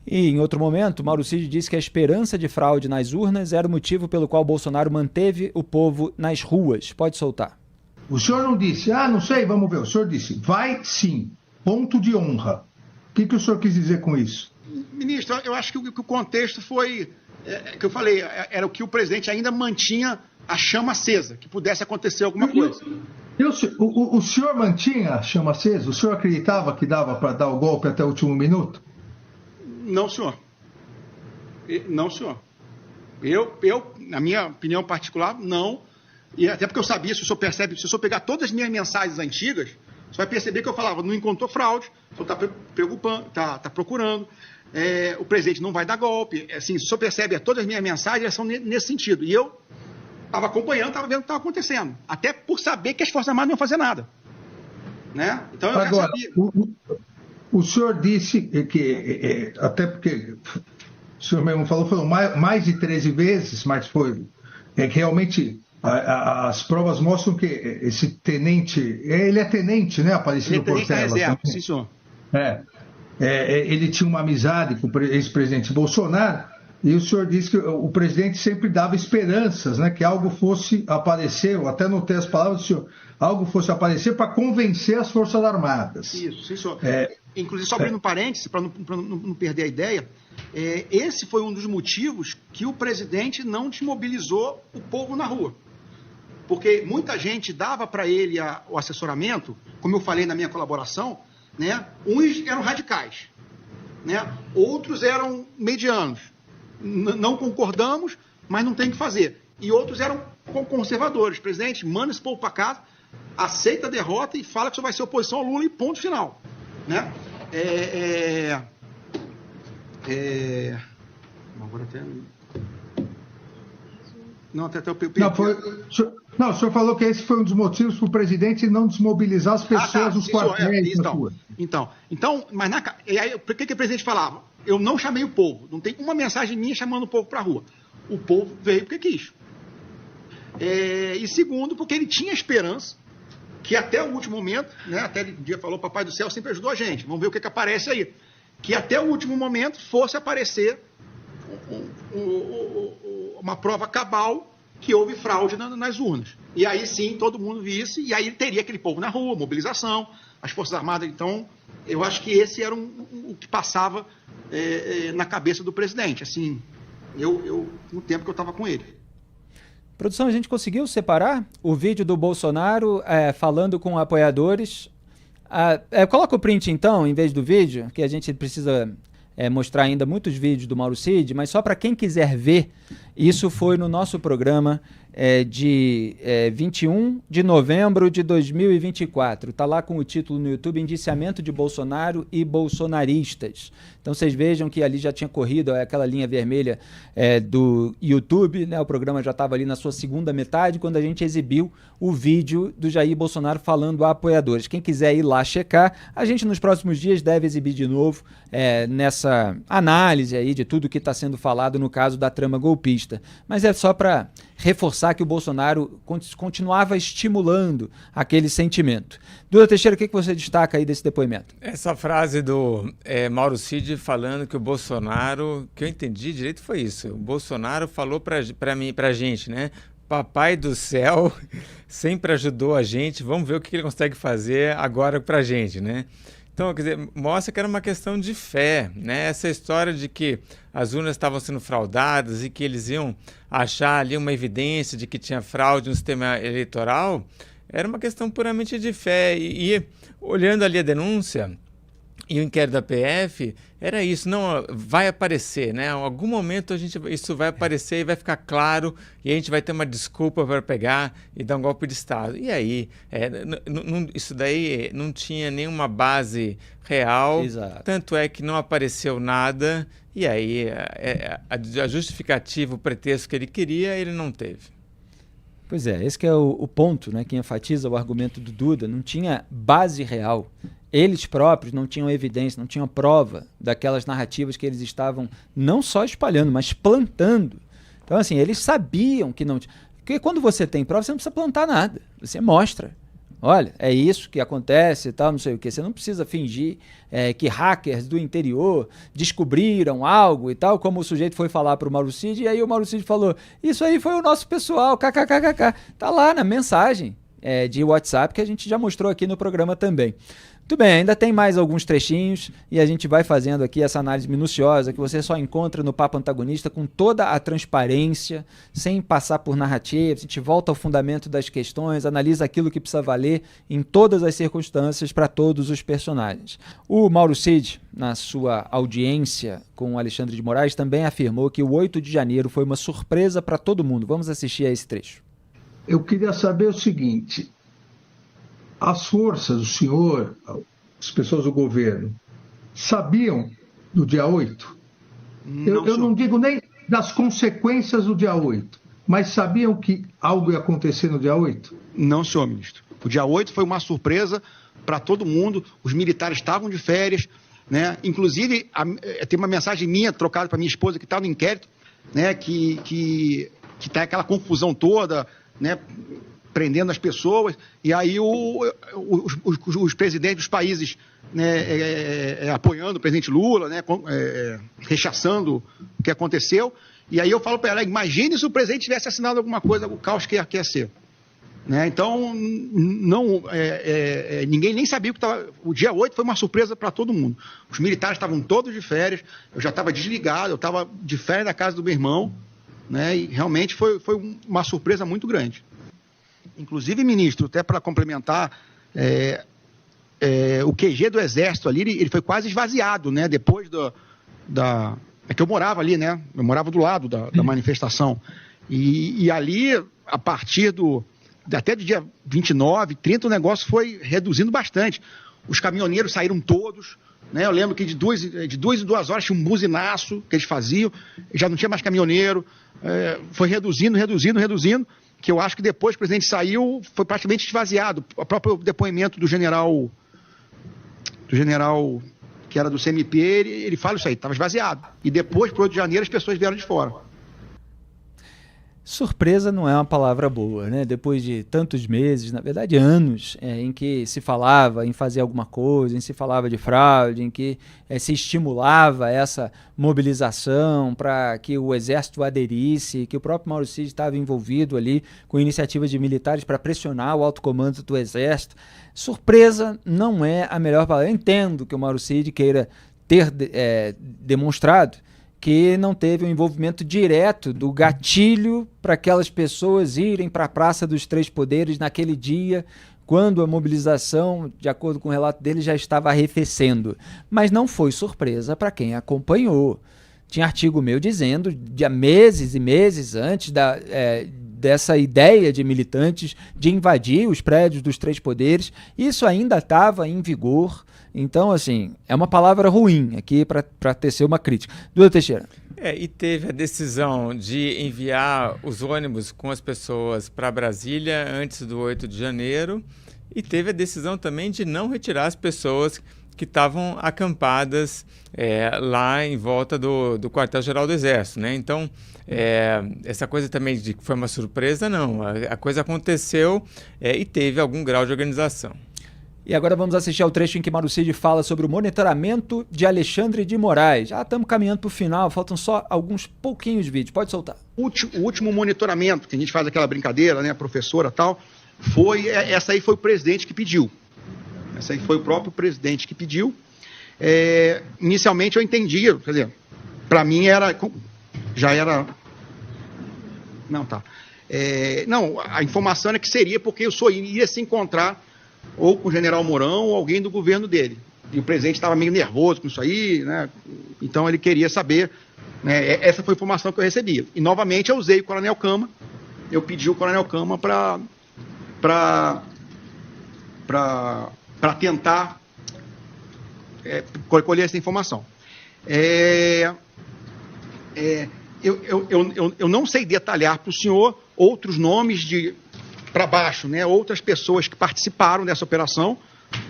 E em outro momento, Mauro Cid disse que a esperança de fraude nas urnas era o motivo pelo qual Bolsonaro manteve o povo nas ruas. Pode soltar. O senhor não disse, não sei, vamos ver. O senhor disse, vai sim, ponto de honra. O que o senhor quis dizer com isso? Ministro, eu acho que o contexto foi, que eu falei, era o que o presidente ainda mantinha a chama acesa, que pudesse acontecer alguma coisa. O senhor mantinha a chama acesa? O senhor acreditava que dava para dar o golpe até o último minuto? Não, senhor. Não, senhor. Eu, na minha opinião particular, não. E até porque eu sabia, se o senhor percebe, se o senhor pegar todas as minhas mensagens antigas, você vai perceber que eu falava, não encontrou fraude, o senhor está preocupando, está procurando, o presidente não vai dar golpe. Assim, se o senhor percebe, todas as minhas mensagens elas são nesse sentido. E eu estava acompanhando, estava vendo o que estava acontecendo. Até por saber que as Forças Armadas não iam fazer nada. Né? Então eu agora, já sabia. O senhor disse que, até porque o senhor mesmo falou, foram mais de 13 vezes, mas foi que realmente as provas mostram que esse tenente, ele é tenente, né, Aparecido Portela? Sim, senhor. Ele tinha uma amizade com o ex-presidente Bolsonaro, e o senhor disse que o presidente sempre dava esperanças, né, que algo fosse aparecer, ou até notei as palavras do senhor, algo fosse aparecer para convencer as Forças Armadas. Isso, sim, senhor. Inclusive, só abrindo um parênteses, para não perder a ideia, esse foi um dos motivos que o presidente não desmobilizou o povo na rua. Porque muita gente dava para ele o assessoramento, como eu falei na minha colaboração, né, uns eram radicais, né, outros eram medianos. Não concordamos, mas não tem o que fazer. E outros eram conservadores. Presidente, manda esse povo para casa, aceita a derrota e fala que só vai ser oposição ao Lula e ponto final. Né? Agora até... Não, até eu... Não, o senhor falou que esse foi um dos motivos para o presidente não desmobilizar as pessoas nos quartéis. Então, mas e aí, por que o presidente falava? Eu não chamei o povo, não tem uma mensagem minha chamando o povo para a rua. O povo veio porque quis. E segundo, porque ele tinha esperança que até o último momento, né, até ele um dia falou, Papai do Céu sempre ajudou a gente, vamos ver o que aparece aí, que até o último momento fosse aparecer uma prova cabal que houve fraude nas urnas. E aí sim, todo mundo visse, e aí teria aquele povo na rua, mobilização, as Forças Armadas. Então, eu acho que esse era o que passava na cabeça do presidente, assim, no tempo que eu estava com ele. Produção, a gente conseguiu separar o vídeo do Bolsonaro falando com apoiadores. Coloca o print então, em vez do vídeo, que a gente precisa mostrar ainda muitos vídeos do Mauro Cid, mas só para quem quiser ver, isso foi no nosso programa de 21 de novembro de 2024. Está lá com o título no YouTube, Indiciamento de Bolsonaro e Bolsonaristas. Então vocês vejam que ali já tinha corrido aquela linha vermelha do YouTube, né? O programa já estava ali na sua segunda metade, quando a gente exibiu o vídeo do Jair Bolsonaro falando a apoiadores. Quem quiser ir lá checar, a gente nos próximos dias deve exibir de novo nessa análise aí de tudo que está sendo falado no caso da trama golpista. Mas é só para reforçar que o Bolsonaro continuava estimulando aquele sentimento. Duda Teixeira, o que você destaca aí desse depoimento? Essa frase do Mauro Cid falando que o Bolsonaro, que eu entendi direito foi isso, o Bolsonaro falou pra gente, né? Papai do Céu sempre ajudou a gente, vamos ver o que ele consegue fazer agora pra gente, né? Então, quer dizer, mostra que era uma questão de fé, né? Essa história de que as urnas estavam sendo fraudadas e que eles iam achar ali uma evidência de que tinha fraude no sistema eleitoral, era uma questão puramente de fé. E olhando ali a denúncia e o inquérito da PF, era isso, não, vai aparecer, né? Em algum momento isso vai aparecer e vai ficar claro e a gente vai ter uma desculpa para pegar e dar um golpe de Estado. E aí, isso daí não tinha nenhuma base real, tanto é que não apareceu nada e aí a justificativa, o pretexto que ele queria, ele não teve. Pois esse que é o ponto, né, que enfatiza o argumento do Duda, não tinha base real. Eles próprios não tinham evidência, não tinham prova daquelas narrativas que eles estavam não só espalhando, mas plantando. Então, assim, eles sabiam que não tinha. Porque quando você tem prova, você não precisa plantar nada. Você mostra. Olha, é isso que acontece e tal, não sei o quê. Você não precisa fingir que hackers do interior descobriram algo e tal, como o sujeito foi falar para o Mauro Cid, e aí o Mauro Cid falou, isso aí foi o nosso pessoal, kkkk. Tá lá na mensagem de WhatsApp que a gente já mostrou aqui no programa também. Muito bem, ainda tem mais alguns trechinhos e a gente vai fazendo aqui essa análise minuciosa que você só encontra no Papo Antagonista com toda a transparência, sem passar por narrativa. A gente volta ao fundamento das questões, analisa aquilo que precisa valer em todas as circunstâncias para todos os personagens. O Mauro Cid, na sua audiência com o Alexandre de Moraes, também afirmou que o 8 de janeiro foi uma surpresa para todo mundo. Vamos assistir a esse trecho. Eu queria saber o seguinte... As forças, o senhor, as pessoas do governo, sabiam do dia 8? Eu não digo nem das consequências do dia 8, mas sabiam que algo ia acontecer no dia 8? Não, senhor ministro. O dia 8 foi uma surpresa para todo mundo, os militares estavam de férias, né? Inclusive, tem uma mensagem minha trocada para minha esposa que está no inquérito, né? Que tá aquela confusão toda, né? Prendendo as pessoas, e aí os presidentes dos países, né, apoiando o presidente Lula, né, rechaçando o que aconteceu, e aí eu falo para ela, imagine se o presidente tivesse assinado alguma coisa, o caos que ia ser. Né? Então, ninguém nem sabia o que estava... O dia 8 foi uma surpresa para todo mundo. Os militares estavam todos de férias, eu já estava desligado, eu estava de férias na casa do meu irmão, né, e realmente foi uma surpresa muito grande. Inclusive, ministro, até para complementar, o QG do Exército ali, ele foi quase esvaziado, né? Depois é que eu morava ali, né? Eu morava do lado da manifestação. E ali, a partir até do dia 29, 30, o negócio foi reduzindo bastante. Os caminhoneiros saíram todos, né? Eu lembro que de duas em 2 horas tinha um buzinaço que eles faziam, já não tinha mais caminhoneiro, foi reduzindo, que eu acho que depois que o presidente saiu, foi praticamente esvaziado. O próprio depoimento do general que era do CMP, ele fala isso aí, estava esvaziado. E depois, para o 8 de janeiro, as pessoas vieram de fora. Surpresa não é uma palavra boa, né? Depois de tantos meses, na verdade anos, em que se falava em fazer alguma coisa, em que se falava de fraude, em que se estimulava essa mobilização para que o Exército aderisse, que o próprio Mauro Cid estava envolvido ali com iniciativas de militares para pressionar o alto comando do Exército. Surpresa não é a melhor palavra. Eu entendo que o Mauro Cid queira ter demonstrado que não teve um envolvimento direto do gatilho para aquelas pessoas irem para a Praça dos Três Poderes naquele dia, quando a mobilização, de acordo com o relato dele, já estava arrefecendo. Mas não foi surpresa para quem acompanhou. Tinha artigo meu dizendo, de meses e meses antes dessa ideia de militantes de invadir os prédios dos Três Poderes, isso ainda estava em vigor. Então, assim, é uma palavra ruim aqui para tecer uma crítica. Duda Teixeira. E teve a decisão de enviar os ônibus com as pessoas para Brasília antes do 8 de janeiro e teve a decisão também de não retirar as pessoas que estavam acampadas lá em volta do quartel-geral do Exército, né? Então, essa coisa também de que foi uma surpresa, não. A coisa aconteceu e teve algum grau de organização. E agora vamos assistir ao trecho em que Mauro Cid fala sobre o monitoramento de Alexandre de Moraes. Já estamos caminhando para o final, faltam só alguns pouquinhos vídeos. Pode soltar. O último monitoramento, que a gente faz aquela brincadeira, né, professora e tal, essa aí foi o presidente que pediu. Essa aí foi o próprio presidente que pediu. Inicialmente eu entendi, quer dizer, para mim já era... Não, tá. Não, a informação era que seria porque eu só ia se encontrar ou com o general Mourão ou alguém do governo dele. E o presidente estava meio nervoso com isso aí, né? Então ele queria saber, né? Essa foi a informação que eu recebi. E novamente eu usei o Coronel Cama, eu pedi o Coronel Cama para tentar colher essa informação. Eu não sei detalhar para o senhor outros nomes para baixo, né, outras pessoas que participaram dessa operação,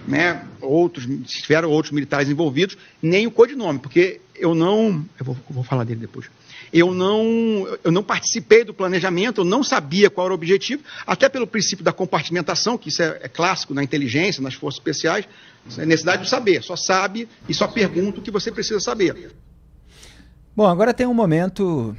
né, tiveram outros militares envolvidos, nem o codinome, porque eu vou falar dele depois. Eu não participei do planejamento, eu não sabia qual era o objetivo, até pelo princípio da compartimentação, que isso é clássico na inteligência, nas forças especiais, a necessidade de saber, só sabe e só pergunta o que você precisa saber. Bom, agora tem um momento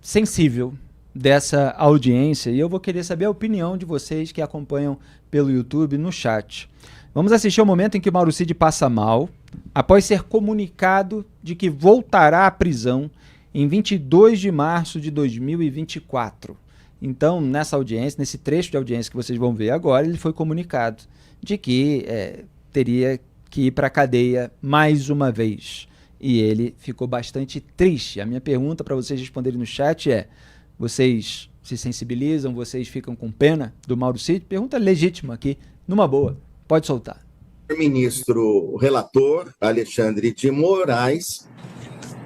sensível dessa audiência e eu vou querer saber a opinião de vocês que acompanham pelo YouTube no chat. Vamos assistir ao momento em que Mauro Cid passa mal após ser comunicado de que voltará à prisão em 22 de março de 2024. Então, nessa audiência, nesse trecho de audiência que vocês vão ver agora, ele foi comunicado de que teria que ir para a cadeia mais uma vez. E ele ficou bastante triste. A minha pergunta para vocês responderem no chat é: vocês se sensibilizam? Vocês ficam com pena do Mauro Cid? Pergunta legítima aqui, numa boa. Pode soltar. O ministro relator, Alexandre de Moraes,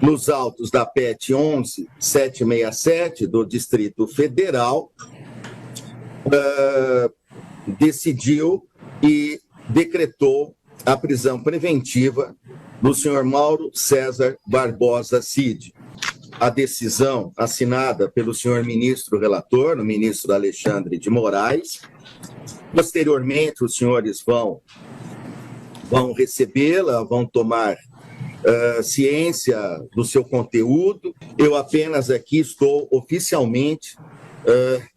nos autos da PET 11767 do Distrito Federal, decidiu e decretou a prisão preventiva do senhor Mauro César Barbosa Cid. A decisão assinada pelo senhor ministro relator, o ministro Alexandre de Moraes. Posteriormente, os senhores vão recebê-la, vão tomar ciência do seu conteúdo. Eu apenas aqui estou oficialmente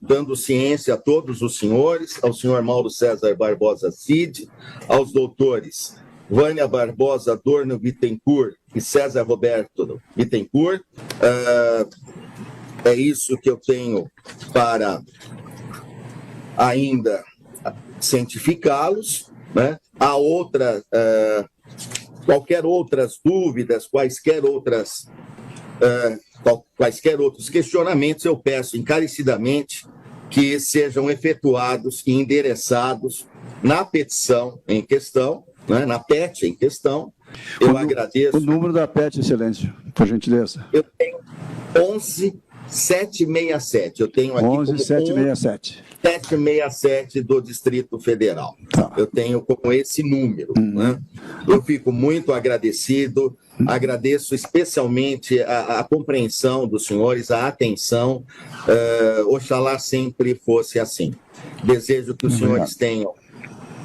dando ciência a todos os senhores, ao senhor Mauro César Barbosa Cid, aos doutores Vânia Barbosa Adorno Bittencourt e César Roberto Bittencourt. É isso que eu tenho para ainda cientificá-los, né? Há quaisquer outras dúvidas, quaisquer outros questionamentos, eu peço encarecidamente que sejam efetuados e endereçados na petição em questão, né, na PET em questão. Eu agradeço. O número da PET, excelência, por gentileza. Eu tenho 11767. Eu tenho aqui 11767. 767 do Distrito Federal. Tá. Eu tenho como esse número. Né? Eu fico muito agradecido Agradeço especialmente a compreensão dos senhores, a atenção. Oxalá sempre fosse assim. Desejo que os senhores tenham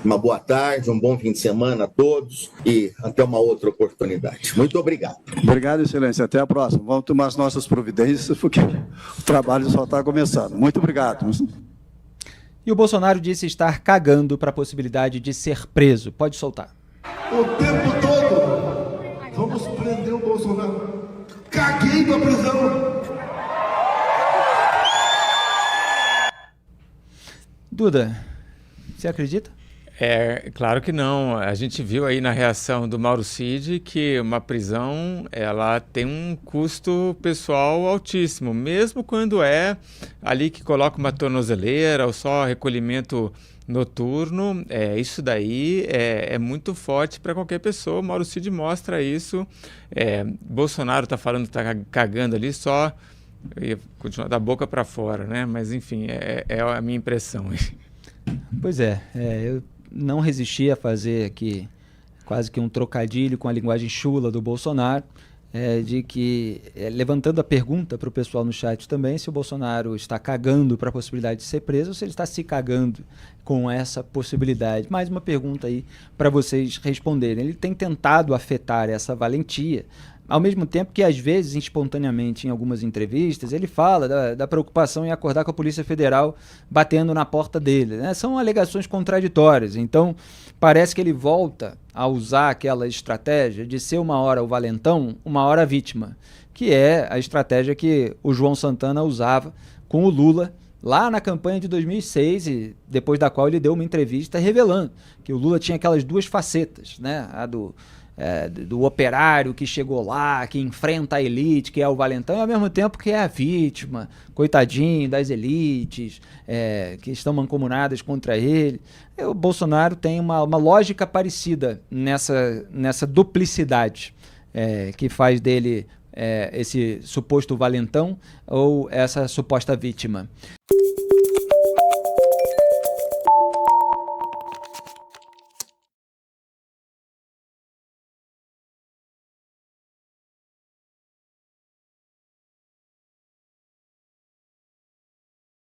uma boa tarde, um bom fim de semana a todos e até uma outra oportunidade. Muito obrigado. Obrigado, Excelência. Até a próxima. Vamos tomar as nossas providências, porque o trabalho só está começando. Muito obrigado. E o Bolsonaro disse estar cagando para a possibilidade de ser preso. Pode soltar. O tempo todo, vamos prender o Bolsonaro. Caguei pra prisão. Duda, você acredita? Claro que não. A gente viu aí na reação do Mauro Cid que uma prisão ela tem um custo pessoal altíssimo, mesmo quando é ali que coloca uma tornozeleira ou só recolhimento noturno. Isso daí é muito forte para qualquer pessoa. O Mauro Cid mostra isso. Bolsonaro está falando que está cagando ali só continua da boca para fora, né? Mas enfim, é a minha impressão. Pois eu não resisti a fazer aqui quase que um trocadilho com a linguagem chula do Bolsonaro, de que, levantando a pergunta para o pessoal no chat também, se o Bolsonaro está cagando para a possibilidade de ser preso ou se ele está se cagando com essa possibilidade. Mais uma pergunta aí para vocês responderem. Ele tem tentado afetar essa valentia, ao mesmo tempo que, às vezes, espontaneamente, em algumas entrevistas, ele fala da preocupação em acordar com a Polícia Federal batendo na porta dele, né? São alegações contraditórias. Então, parece que ele volta a usar aquela estratégia de ser uma hora o valentão, uma hora a vítima, que é a estratégia que o João Santana usava com o Lula lá na campanha de 2006, e depois da qual ele deu uma entrevista revelando que o Lula tinha aquelas duas facetas, né? A do operário que chegou lá, que enfrenta a elite, que é o valentão, e ao mesmo tempo que é a vítima, coitadinho das elites, que estão mancomunadas contra ele. O Bolsonaro tem uma lógica parecida nessa duplicidade que faz dele esse suposto valentão ou essa suposta vítima.